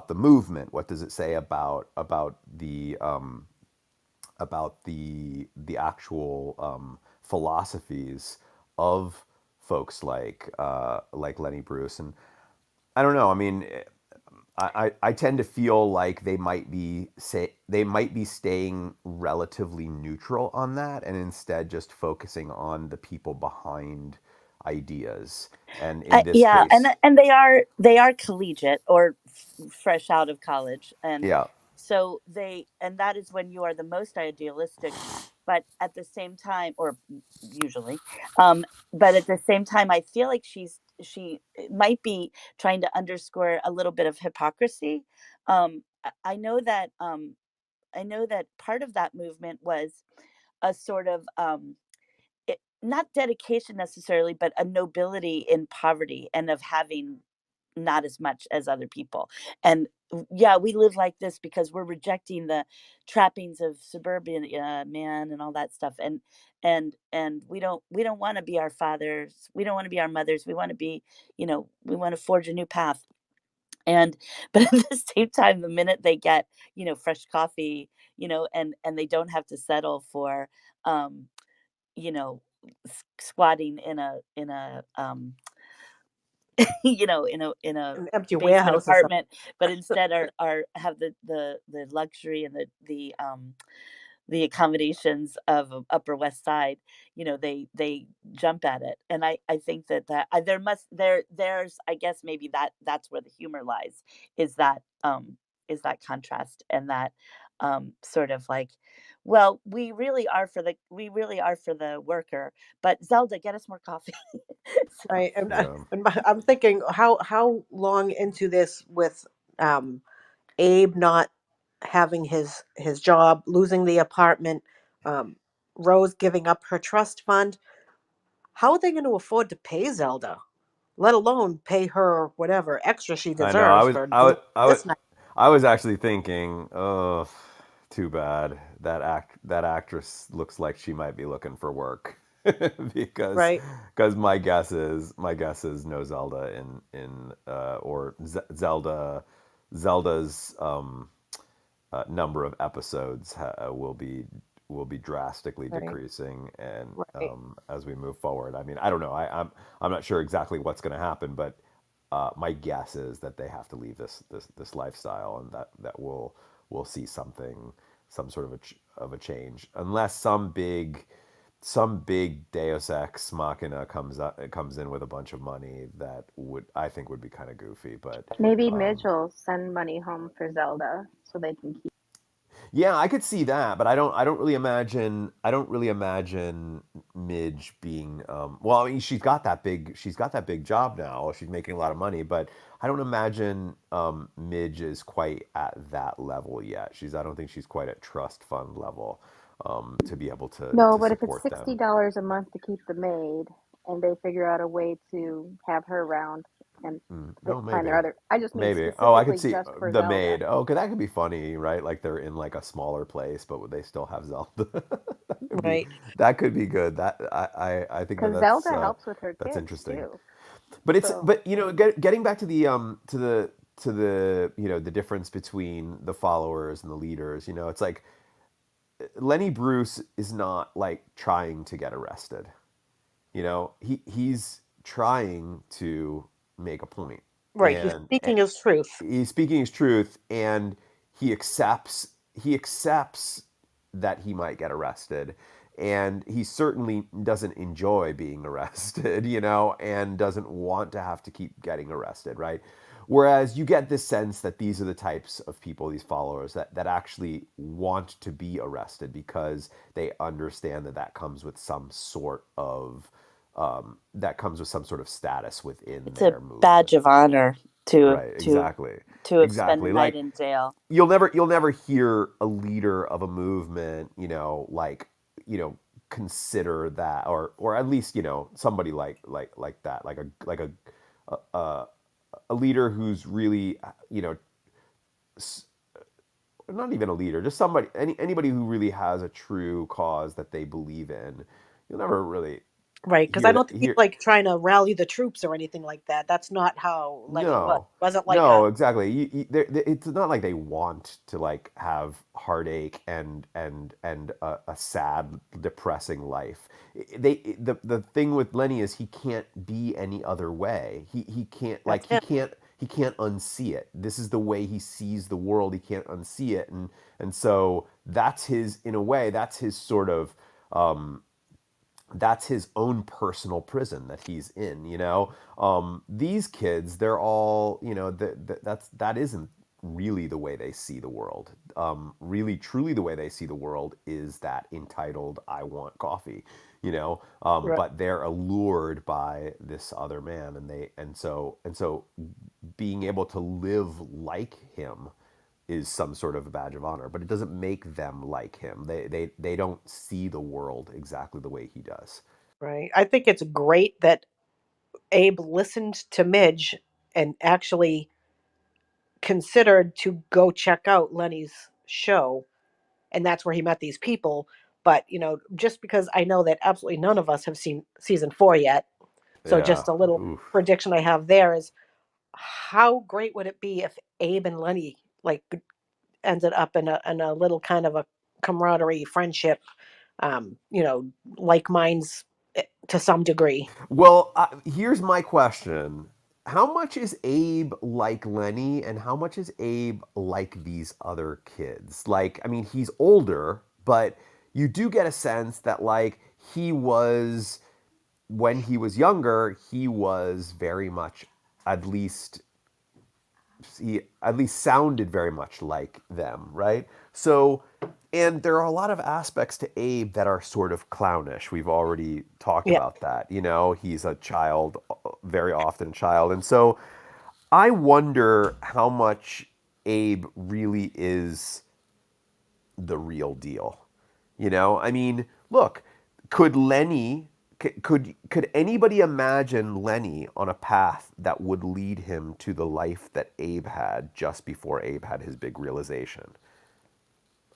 the movement? What does it say about the actual philosophies of folks like Lenny Bruce? And I don't know. I mean, I tend to feel like they might be staying relatively neutral on that, and instead just focusing on the people behind ideas. And in this Yeah, and case, they are collegiate or fresh out of college, and yeah, so and that is when you are the most idealistic, but at the same time, or usually, um, but at the same time, I feel like she might be trying to underscore a little bit of hypocrisy. I know that part of that movement was a sort of not dedication necessarily, but a nobility in poverty and of having not as much as other people. And yeah, we live like this because we're rejecting the trappings of suburban man and all that stuff. And we don't want to be our fathers. We don't want to be our mothers. We want to be, we want to forge a new path. And but at the same time, the minute they get, fresh coffee, and they don't have to settle for, um, you know, squatting in a in a An empty basement warehouse or something. apartment, but instead are have the luxury and the accommodations of Upper West Side. They jump at it, and I think that there's, I guess, maybe that's where the humor lies, is that contrast, and that sort of like, well, we really are for the worker, but Zelda, get us more coffee. So, Right. Yeah. I'm thinking how long into this with um, Abe not having his job, losing the apartment, um, Rose giving up her trust fund. How are they going to afford to pay Zelda, let alone pay her whatever extra she I know. I deserves was for I was doing I was this night? I was actually thinking, oh, too bad that actress looks like she might be looking for work because Right. my guess is no Zelda in or Zelda's number of episodes will be drastically Right. decreasing, and Right. as we move forward, I mean, I don't know. I'm not sure exactly what's going to happen, but my guess is that they have to leave this lifestyle, and that we'll see some sort of a change, unless some big Deus Ex Machina comes in with a bunch of money that I think would be kind of goofy, but Maybe Midge um, will send money home for Zelda so they can keep. yeah, I could see that, but I don't really imagine Midge being well, I mean, she's got that big job now. She's making a lot of money, but I don't imagine Midge is quite at that level yet. I don't think she's quite at trust fund level to be able to No, to but if it's support them. $60 a month to keep the maid, and they figure out a way to have her around and No, find their maybe. other, I just mean Maybe. Oh, I could specifically see just for the Zelda. maid. Oh, okay, that could be funny, right? Like they're in like a smaller place, but they still have Zelda. That could be Right. that could be good. I think that Because that's Zelda helps with her that's kids interesting. too. So But getting back to the difference between the followers and the leaders, it's like Lenny Bruce is not like trying to get arrested. He's trying to make a point, Right. He's and speaking his truth. he's speaking his truth, and he accepts that he might get arrested, and he certainly doesn't enjoy being arrested, and doesn't want to have to keep getting arrested, right? Whereas you get this sense that these are the types of people, these followers, that actually want to be arrested because they understand that comes with some sort of status within it's a their movement. badge of honor to Right, to exactly. to have spent a Exactly. night Like in jail. you'll never hear a leader of a movement, like, consider that, or at least, somebody like that, like a leader who's really, not even a leader, just anybody who really has a true cause that they believe in. You'll never really Right. Because I hear don't that think he's hear like trying to rally the troops or anything like that. That's not how Lenny was. No, Wasn't like no, a exactly. It's not like they want to like have heartache and a sad, depressing life. The thing with Lenny is he can't be any other way. He can't like that's him. he can't unsee it. This is the way he sees the world. He can't unsee it, and so that's his, in a way, um, that's his own personal prison that he's in. These kids, they're all, that isn't really the way they see the world. Really truly the way they see the world is that entitled, I want coffee. Right. But they're allured by this other man, and so being able to live like him is some sort of a badge of honor, but it doesn't make them like him. They don't see the world exactly the way he does. Right. I think it's great that Abe listened to Midge and actually considered to go check out Lenny's show, and that's where he met these people. But just because I know that absolutely none of us have seen season 4 yet, so Yeah. just a little Oof. prediction I have there is, how great would it be if Abe and Lenny like ended up in a little kind of a camaraderie friendship, um, you know, like minds to some degree. Well, here's my question. How much is Abe like Lenny, and how much is Abe like these other kids? Like, I mean, he's older, but you do get a sense that, like, he was, when he was younger, he was very much, at least, he at least sounded very much like them, right? So, and there are a lot of aspects to Abe that are sort of clownish. We've already talked Yeah. about that. You know, he's a child, very often a child. And so I wonder how much Abe really is the real deal. You know, I mean, look, could Lenny could anybody imagine Lenny on a path that would lead him to the life that Abe had just before Abe had his big realization?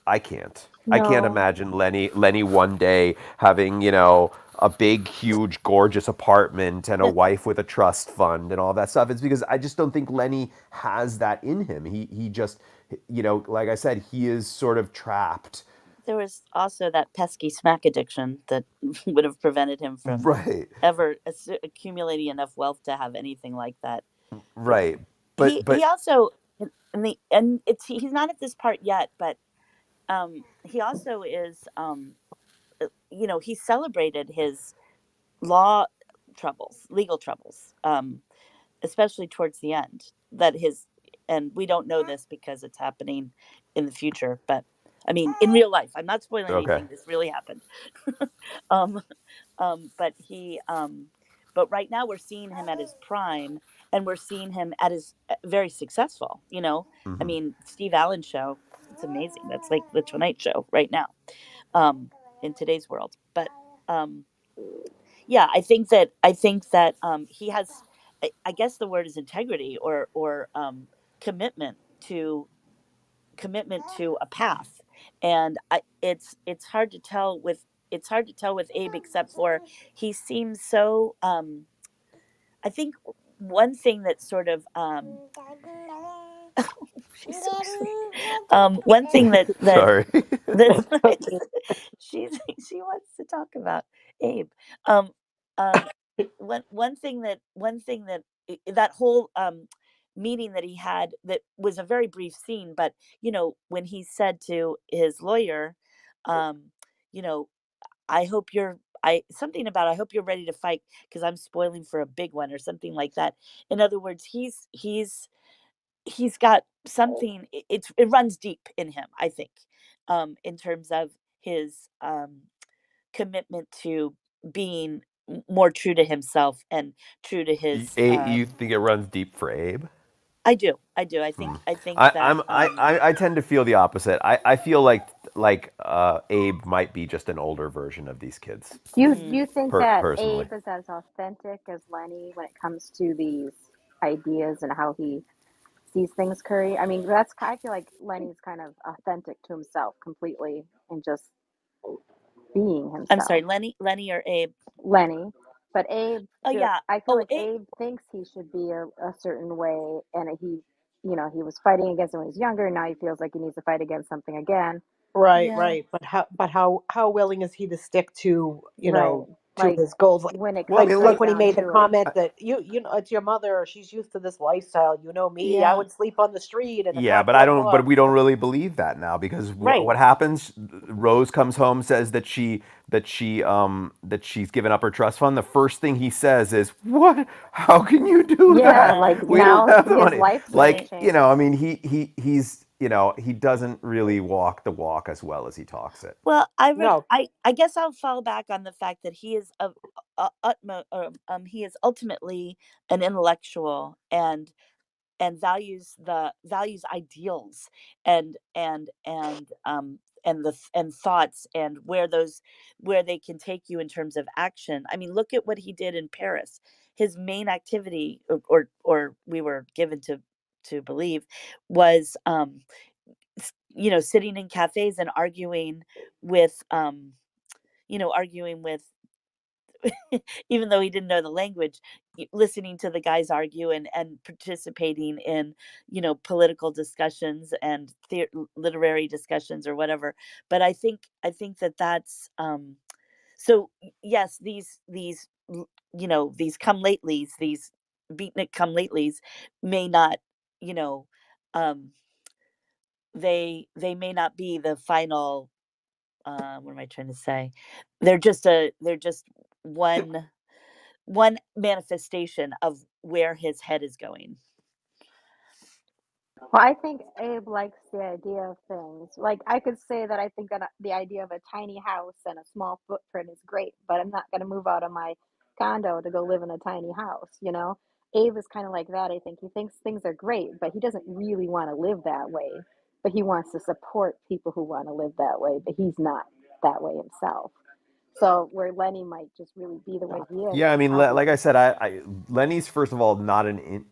I can't. I can't No. imagine Lenny one day having, you know, a big, huge, gorgeous apartment and a wife with a trust fund and all that stuff. It's because I just don't think Lenny has that in him. He just, you know, like I said, he is sort of trapped. There was also that pesky smack addiction that would have prevented him from Right. ever accumulating enough wealth to have anything like that. Right. He But also and it's he's not at this part yet, but he also is you know, he celebrated his law legal troubles, especially towards the end. That his and we don't know this because it's happening in the future, but I mean, in real life. I'm not spoiling okay. anything. This really happened. um, but but right now we're seeing him at his prime, and we're seeing him at his very successful. You know, I Hmm. mean, Steve Allen show. It's amazing. That's like the Tonight Show right now, um, in today's world. But um, yeah, I think that he has. I guess the word is integrity or commitment to commitment to a path, and it's hard to tell with Abe, except for he seems so. I think one thing that sort of she's so sweet. One thing Sorry. that's Okay. nice. She's she wants to talk about Abe. Um, um, one thing that that whole meeting that he had, that was a very brief scene, but you know, when he said to his lawyer, um, you know, I hope you're I something about I hope you're ready to fight because I'm spoiling for a big one or something like that. In other words, he's got something. It runs deep in him, I think, in terms of his commitment to being more true to himself and true to his. You think it runs deep for Abe? I do. I think that I tend to feel the opposite. I feel like Abe might be just an older version of these kids, Do you think that personally. Abe is as authentic as Lenny when it comes to these ideas and how he sees things, Curry? I mean, I feel like Lenny's kind of authentic to himself completely and just being I'm sorry, himself. Lenny or Abe. Lenny. But Abe, Oh yeah. I feel Oh, like Abe thinks he should be a certain way, and he was fighting against it when he was younger, and now he feels like he needs to fight against something again. Right, yeah. right. But how willing is he to stick to, Right. to Like his goals? Like when it Well, I comes mean, right like when he down made the to it. comment that it's your mother, she's used to this lifestyle. You know me, I Yeah. would sleep on the street and yeah, attack but I young don't. But we bucks. don't really believe that now because Right. what happens? Rose comes home, says that she's given up her trust fund. The first thing he says is, "What? How can you do Yeah, that? Yeah. like We don't now have the his money." life's gonna Like, Right. you know, change. I mean, he's, you know, he doesn't really walk the walk as well as he talks it. Well, No. I guess I'll fall back on the fact that he is he is ultimately an intellectual, and values ideals, and thoughts, and where they can take you in terms of action. I mean, look at what he did in Paris. His main activity, or we were given to believe, was you know, sitting in cafes and with arguing with even though he didn't know the language, listening to the guys argue, and participating in, political discussions and literary discussions or whatever. But I think that that's So yes, these these come latelys, these beatnik come latelys may not, you know, um, they may not be the final. What am I trying to say? They're just one one manifestation of where his head is going. Well, I think Abe likes the idea of things. Like, I could say that I think that the idea of a tiny house and a small footprint is great, but I'm not going to move out of my condo to go live in a tiny house, you know? Abe is kind of like that. I think he thinks things are great, but he doesn't really want to live that way. But he wants to support people who want to live that way, but he's not that way himself. So, where Lenny might just really be the way he is, Yeah, I mean, like I probably. said, Lenny's first of all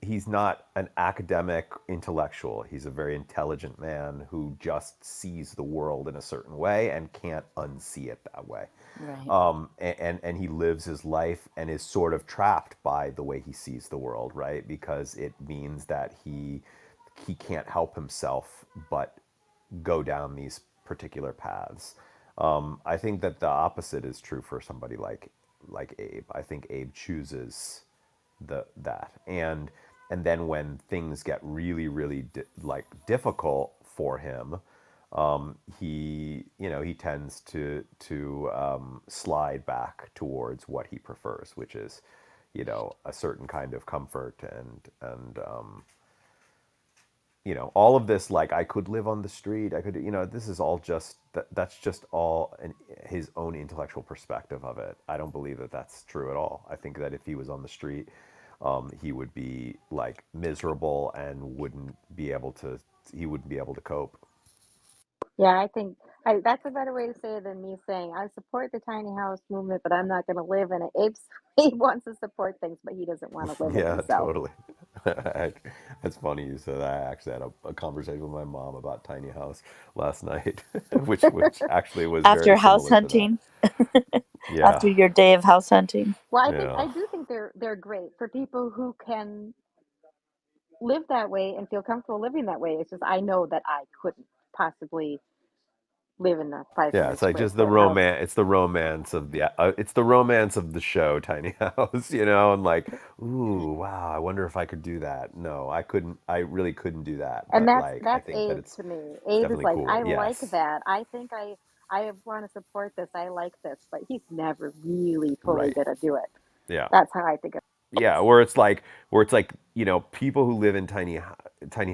he's not an academic intellectual. He's a very intelligent man who just sees the world in a certain way and can't unsee it that way. Right. And he lives his life and is sort of trapped by the way he sees the world, right? Because it means that he can't help himself but go down these particular paths. I think that the opposite is true for somebody like Abe. I think Abe chooses that, and then when things get really like difficult for him, he tends to slide back towards what he prefers, which is a certain kind of comfort and all of this, like, I could live on the street, I could, this is all just that's just all his own intellectual perspective of it. I don't believe that that's true at all. I think that if he was on the street, he would be like miserable and he wouldn't be able to cope. Yeah, I think that's a better way to say it than me saying I support the tiny house movement, but I'm not going to live in it. Abe wants to support things, but he doesn't want to live it Yeah, himself. totally. That's funny you said that. I actually had a conversation with my mom about tiny house last night, which actually was very After house similar to that. hunting, Yeah, after your day of house hunting. Well, yeah. I do think they're great for people who can live that way and feel comfortable living that way. It's just I know that I couldn't possibly live in a Yeah, 500 it's like square just the foot house. romance. It's the romance of the show, Tiny House. And like, ooh, wow. I wonder if I could do that. No, I couldn't. I really couldn't do that. And But like, I that's think that Abe it's to me. it's Abe is definitely like, cool. I like Yes, that. I think I want to support this. I like this, but he's never really fully right. gonna do it. Yeah, That's how I think of yeah. Where it's like people who live in tiny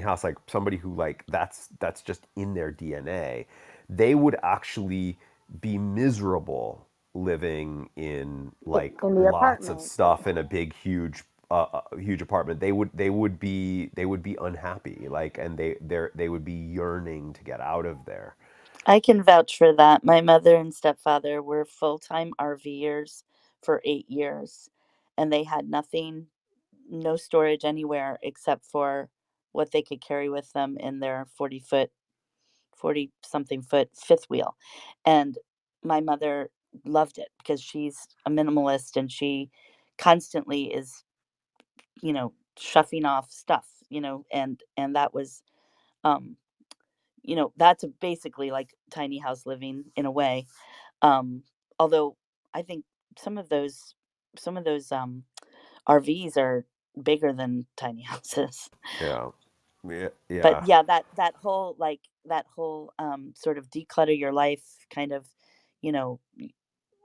house, like somebody who, like, that's just in their DNA. They would actually be miserable living in it like in the lots of apartment. stuff in a big huge apartment. They would be unhappy, like, and they would be yearning to get out of there. I can vouch for that. My mother and stepfather were full-time RVers for 8 years, and they had nothing, no storage anywhere except for what they could carry with them in their 40 something foot fifth wheel. And my mother loved it because she's a minimalist and she constantly is, shuffing off stuff, and that was, um, that's basically like tiny house living in a way. Um, Although I think some of those some of those RVs are bigger than tiny houses. Yeah, yeah, But yeah. yeah, that whole sort of declutter your life kind of, you know,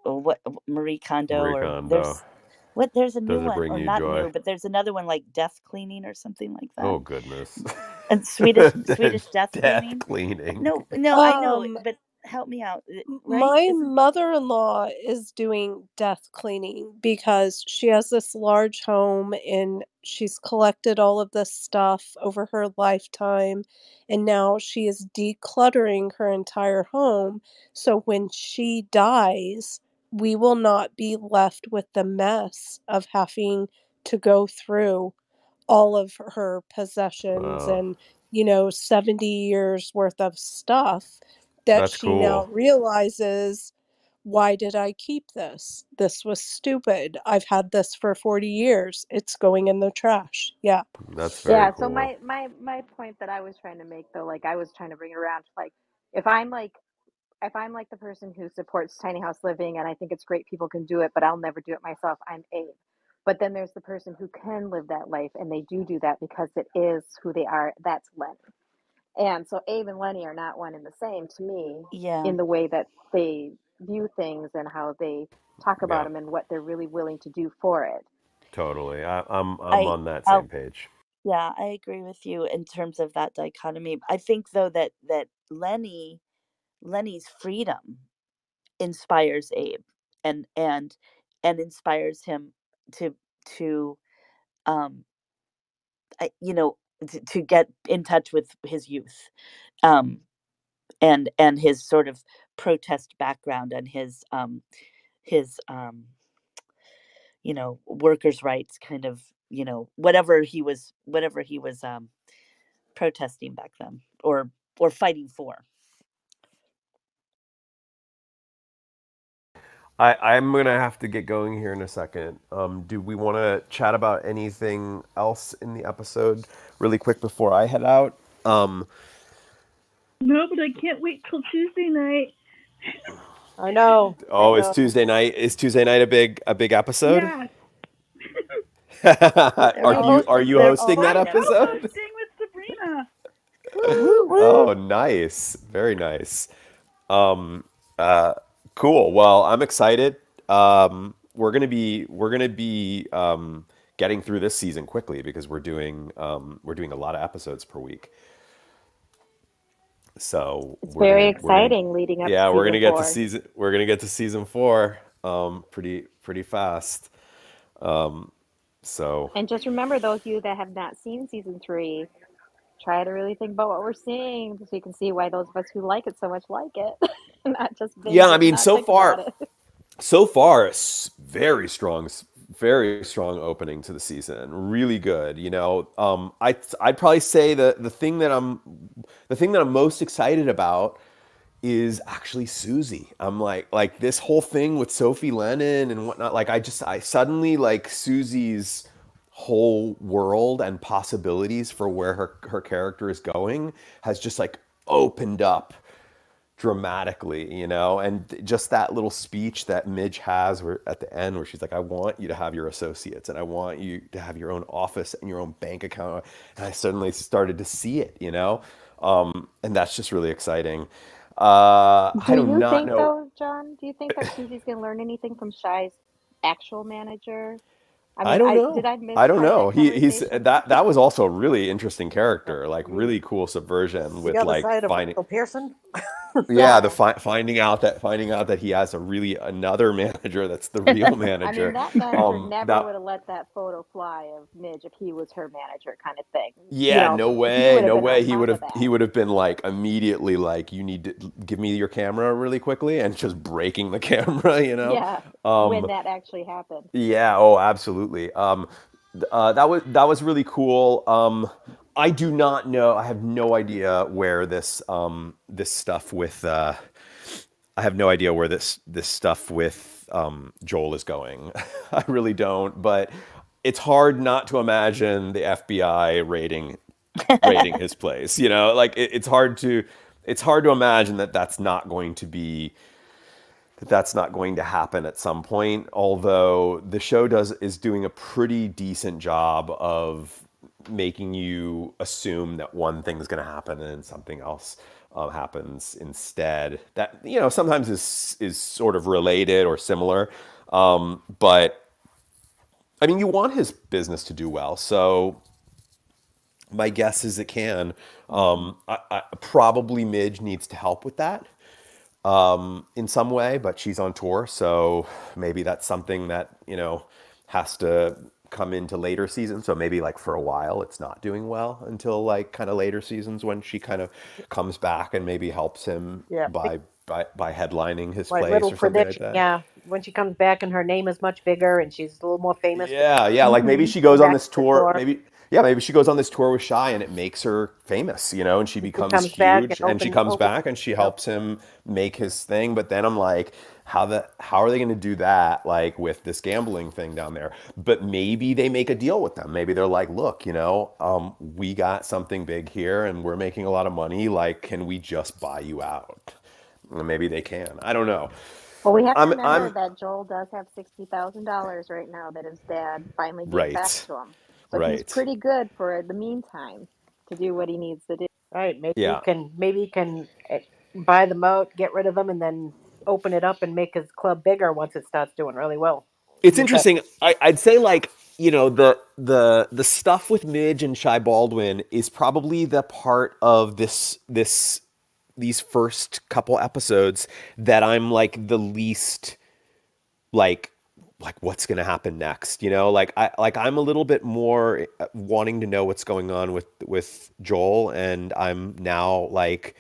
or what Marie Kondo, Marie or Kondo. there's a new Does it one, bring or you not joy? new, but there's another one like death cleaning or something like that. Oh goodness. And Swedish death Death cleaning. cleaning. No, no, I know, Um, but help me out, right? My Isn't mother-in-law is doing death cleaning because she has this large home and she's collected all of this stuff over her lifetime, and now she is decluttering her entire home. So when she dies, we will not be left with the mess of having to go through all of her possessions Wow, and 70 years worth of stuff that that's she now cool. realizes, why did I keep this? This was stupid. I've had this for 40 years. It's going in the trash. Yeah. That's very Yeah, so cool. my point that I was trying to make though, like I was trying to bring it around to like if I'm like if I'm like the person who supports tiny house living and I think it's great people can do it, but I'll never do it myself, I'm Abe. But then there's the person who can live that life and they do that because it is who they are. That's Lenny. And so Abe and Lenny are not one and the same to me Yeah. in the way that they view things and how they talk about Yeah, them and what they're really willing to do for it. totally. I'm I on that I'll same page. Yeah, I agree with you in terms of that dichotomy. I think though that Lenny's freedom inspires Abe and inspires him to to um to get in touch with his youth, um and his sort of protest background and his workers' rights kind of, whatever he was protesting back then, or fighting for. I'm gonna have to get going here in a second. Do we want to chat about anything else in the episode really quick before I head out? No, but I can't wait till Tuesday night. I know. I Oh, is know. Tuesday night? Is Tuesday night a big episode? Yes. Are we Are hosting? you They're hosting all that I'm great episode? episodes. co-hosting with Sabrina. Woo! Oh, nice. Very nice. Um, uh, cool. Well, I'm excited. We're gonna be getting through this season quickly because we're doing a lot of episodes per week. So It's very exciting leading up to yeah, season 4. we're gonna get to season 4 pretty fast. So And just remember, those of you that have not seen season 3, try to really think about what we're seeing so you can see why those of us who like it so much like it. Not just yeah, binge I it and mean, not think about it. so far, very strong opening to the season. Really good. I'd probably say the thing that I'm most excited about is actually Susie. I'm like this whole thing with Sophie Lennon and whatnot. Like I suddenly like Susie's whole world and possibilities for where her character is going has just like opened up dramatically, and just that little speech that Midge has where at the end where she's like, I want you to have your associates and I want you to have your own office and your own bank account. And I suddenly started to see it. And that's just really exciting. I Do do you not think, know. though, John, do you think that Susie's going to learn anything from Shy's actual manager? I I mean, don't I know. did I miss I don't part of know. that He's conversation? that was also a really interesting character, like really cool subversion The with other like side of finding Michael Pearson. yeah, Yeah. finding out that he has another manager that's the real I mean, manager. that manager never That would have let that photo fly of Midge if he was her manager, kind of thing. Yeah, no He way, would have no been on way. He top would of have he that. would have been like immediately like, you need to give me your camera really quickly and just breaking the camera. Yeah, when Um, that actually happened. yeah, oh, absolutely. That was really cool. I do not know. I have no idea where this stuff with I have no idea where this stuff with Joel is going. I really don't. But it's hard not to imagine the FBI raiding his place. Like it's hard to imagine that that's not going to happen at some point. Although the show is doing a pretty decent job of making you assume that one thing is going to happen and then something else happens instead. That sometimes is sort of related or similar, but I mean, you want his business to do well, so my guess is it can. Probably Midge needs to help with that in some way, but she's on tour, so maybe that's something that has to come into later seasons. So maybe like for a while, it's not doing well until like kind of later seasons when she kind of comes back and maybe helps him Yeah. by headlining his My place little or something like prediction. that. Yeah. When she comes back and her name is much bigger and she's a little more famous because Yeah, like maybe she she's goes on back this to the tour. tour. Maybe she goes on this tour with Shy, and it makes her famous, and she She becomes comes back and huge. And she comes back and she Yep. helps him make his thing. But then I'm like, how are they going to do that, like with this gambling thing down there? But maybe they make a deal with them. Maybe they're like, look, we got something big here, and we're making a lot of money. Like, can we just buy you out? maybe they can. I don't know. Well, we have to remember I'm that Joel does have $60,000 right now that his dad finally gave back right, to him. So he's right. pretty good for the meantime to do what he needs to do. Right. Yeah. Maybe he can buy them out, get rid of them, and then open it up and make his club bigger once it starts doing really well. It's Use that. interesting. I'd say like the stuff with Midge and Shy Baldwin is probably the part of these first couple episodes that I'm like the least like what's going to happen next, I'm a little bit more wanting to know what's going on with Joel, and I'm now like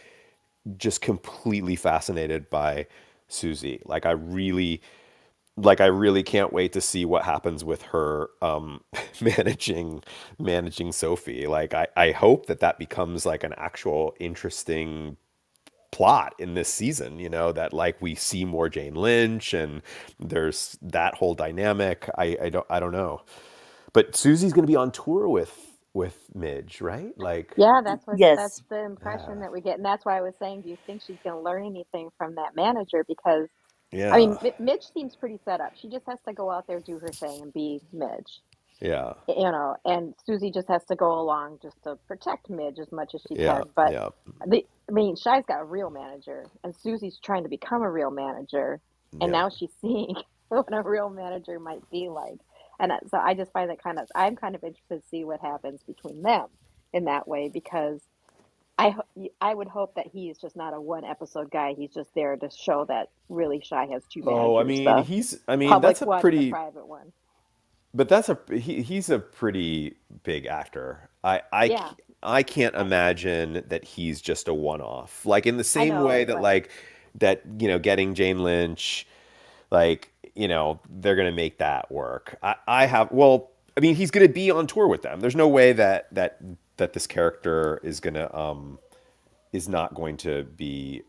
just completely fascinated by Susie. I really can't wait to see what happens with her managing Sophie. I hope that becomes like an actual interesting plot in this season, that like we see more Jane Lynch and there's that whole dynamic. I don't know. But Susie's going to be on tour with Midge, right? Like Yeah, that's Yes. the impression yeah. that we get, and that's why I was saying, do you think she's going to learn anything from that manager? Because I Yeah. mean, Midge seems pretty set up. She just has to go out there, do her thing, and be Midge. Yeah. And Susie just has to go along just to protect Midge as much as she Yeah. can. But Yeah. I mean, Shy's got a real manager, and Susie's trying to become a real manager, and Yeah. now she's seeing what a real manager might be like. And so I just find that I'm kind of interested to see what happens between them in that way, because I would hope that he is just not a one episode guy. He's just there to show that really Shy has two Oh, managers, the that's public a one and the pretty private one. but he's a pretty big actor. Yeah, I can't imagine that he's just a one-off. Like in the I same way know, that but getting Jane Lynch, they're gonna make that work. I have well, I mean, he's gonna be on tour with them. There's no way that this character is not going to be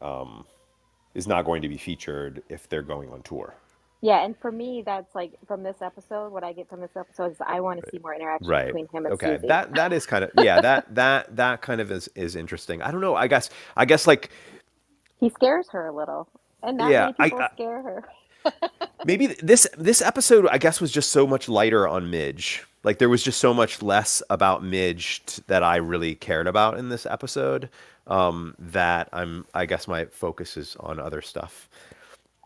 featured if they're going on tour. yeah, and for me, that's like from this episode, what I get from this episode is I want to see more interaction Right. between him and Okay. Susie. That is kind of yeah, that kind of is interesting. I don't know. I guess like He scares her a little, and not yeah, many people scare her. maybe this episode I guess was just so much lighter on Midge. Like there was just so much less about Midge that I really cared about in this episode. That I guess my focus is on other stuff.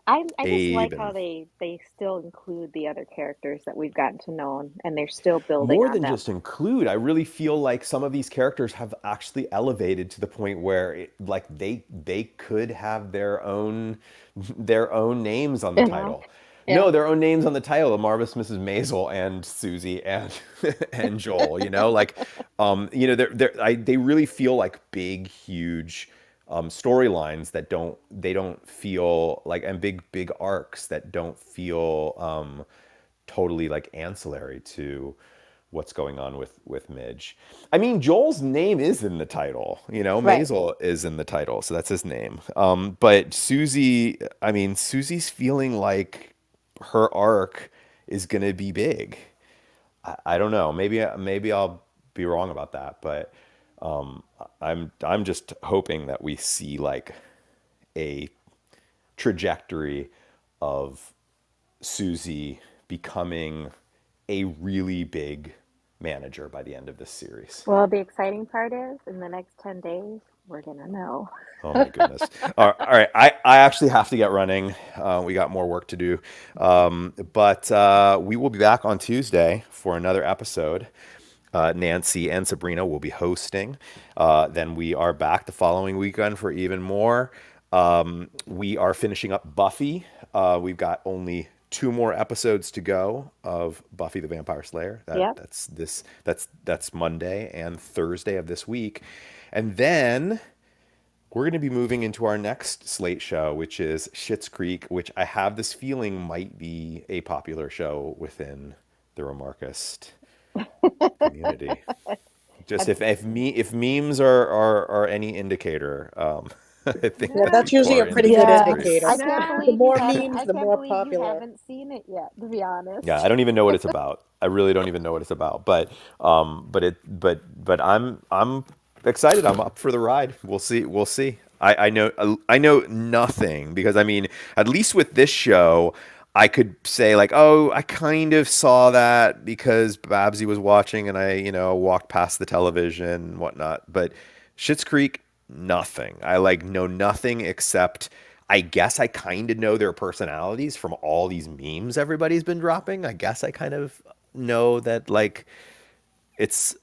I just Abe like how and they still include the other characters that we've gotten to know, and they're still building more on than them. just include, I really feel like some of these characters have actually elevated to the point where they could have their own names on the Yeah, title. yeah. No, their own names on the title: the Marvelous Mrs. Maisel and Susie and and Joel. They really feel like big, huge storylines that don't feel like, and big arcs that don't feel totally like ancillary to what's going on with Midge. I mean, Joel's name is in the title. Right. Maisel is in the title, so that's his name. But Susie, I mean, Susie's feeling like her arc is gonna be big. I don't know. Maybe I'll be wrong about that, but I'm just hoping that we see like a trajectory of Susie becoming a really big manager by the end of this series. Well, the exciting part is in the next 10 days, we're gonna know. Oh my goodness. All right. I actually have to get running. We got more work to do. But we will be back on Tuesday for another episode. Nancy and Sabrina will be hosting. Then we are back the following weekend for even more. We are finishing up Buffy. We've got only 2 more episodes to go of Buffy the Vampire Slayer. Yep. That's Monday and Thursday of this week, and then we're going to be moving into our next Slate show, which is Schitt's Creek, which I have this feeling might be a popular show within the Remarkist community. Just if memes are any indicator, I think Yeah, that that's people usually are a pretty into good Schitt's Yeah. Creek. indicator. I can't The believe you more haven't. memes, I the can't more believe you popular. haven't seen it yet. To be Yeah, honest. I don't even know what it's about. I really don't even know what it's about. But I'm excited. I'm up for the ride. We'll see. I know nothing because I mean, at least with this show, I could say like, oh, I kind of saw that because Babsy was watching and I, walked past the television and whatnot. But Schitt's Creek, nothing. I like know nothing except I guess I kind of know their personalities from all these memes everybody's been dropping. I guess I kind of know that like it's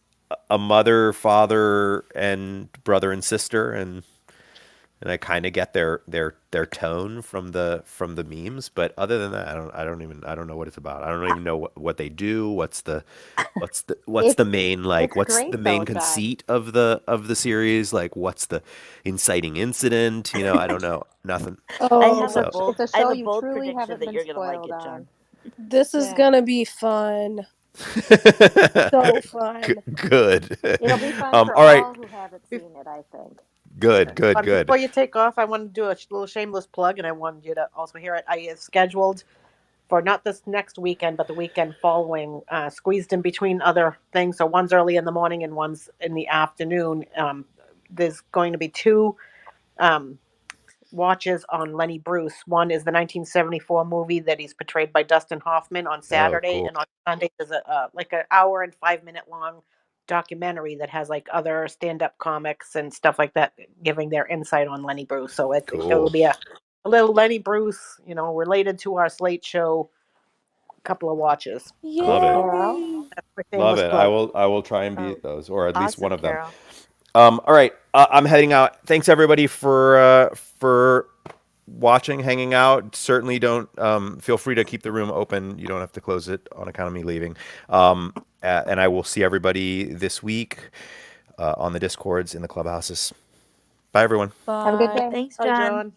a mother, father, and brother and sister, and I kind of get their tone from the memes, but other than that, I don't know what it's about. I don't even know what they do. What's It's the main like it's what's the great though, main John. conceit of the series? Like what's the inciting incident? I don't know nothing. I Oh, have a So bold It's a I have show a you bold truly prediction haven't that been you're gonna like spoiled it, John. on. this is Yeah, gonna be fun. So fun. Good. it'll be fun for All right. all who haven't seen it, I think. Good. Before you take off, I want to do a little shameless plug, and I wanted you to also hear it. I have scheduled for not this next weekend, but the weekend following, squeezed in between other things. So one's early in the morning and one's in the afternoon. There's going to be two um, watches on Lenny Bruce. One is the 1974 movie that he's portrayed by Dustin Hoffman on Oh, Saturday, cool. and on Sunday there's a like an hour and 5 minute long documentary that has like other stand up comics and stuff like that giving their insight on Lenny Bruce. So it will Cool. be a little Lenny Bruce, related to our Slate show. Couple of watches. Love it. Carol, Yay! That's my Love shameless it. plug. I will try and beat Oh, those, or at least one awesome, of them. Carol. All right, I'm heading out. Thanks everybody for watching, hanging out. Certainly don't feel free to keep the room open. You don't have to close it on account of me leaving. And I will see everybody this week on the discords in the clubhouses. Bye everyone. have a good Bye. day. Thanks, Hi, John. John.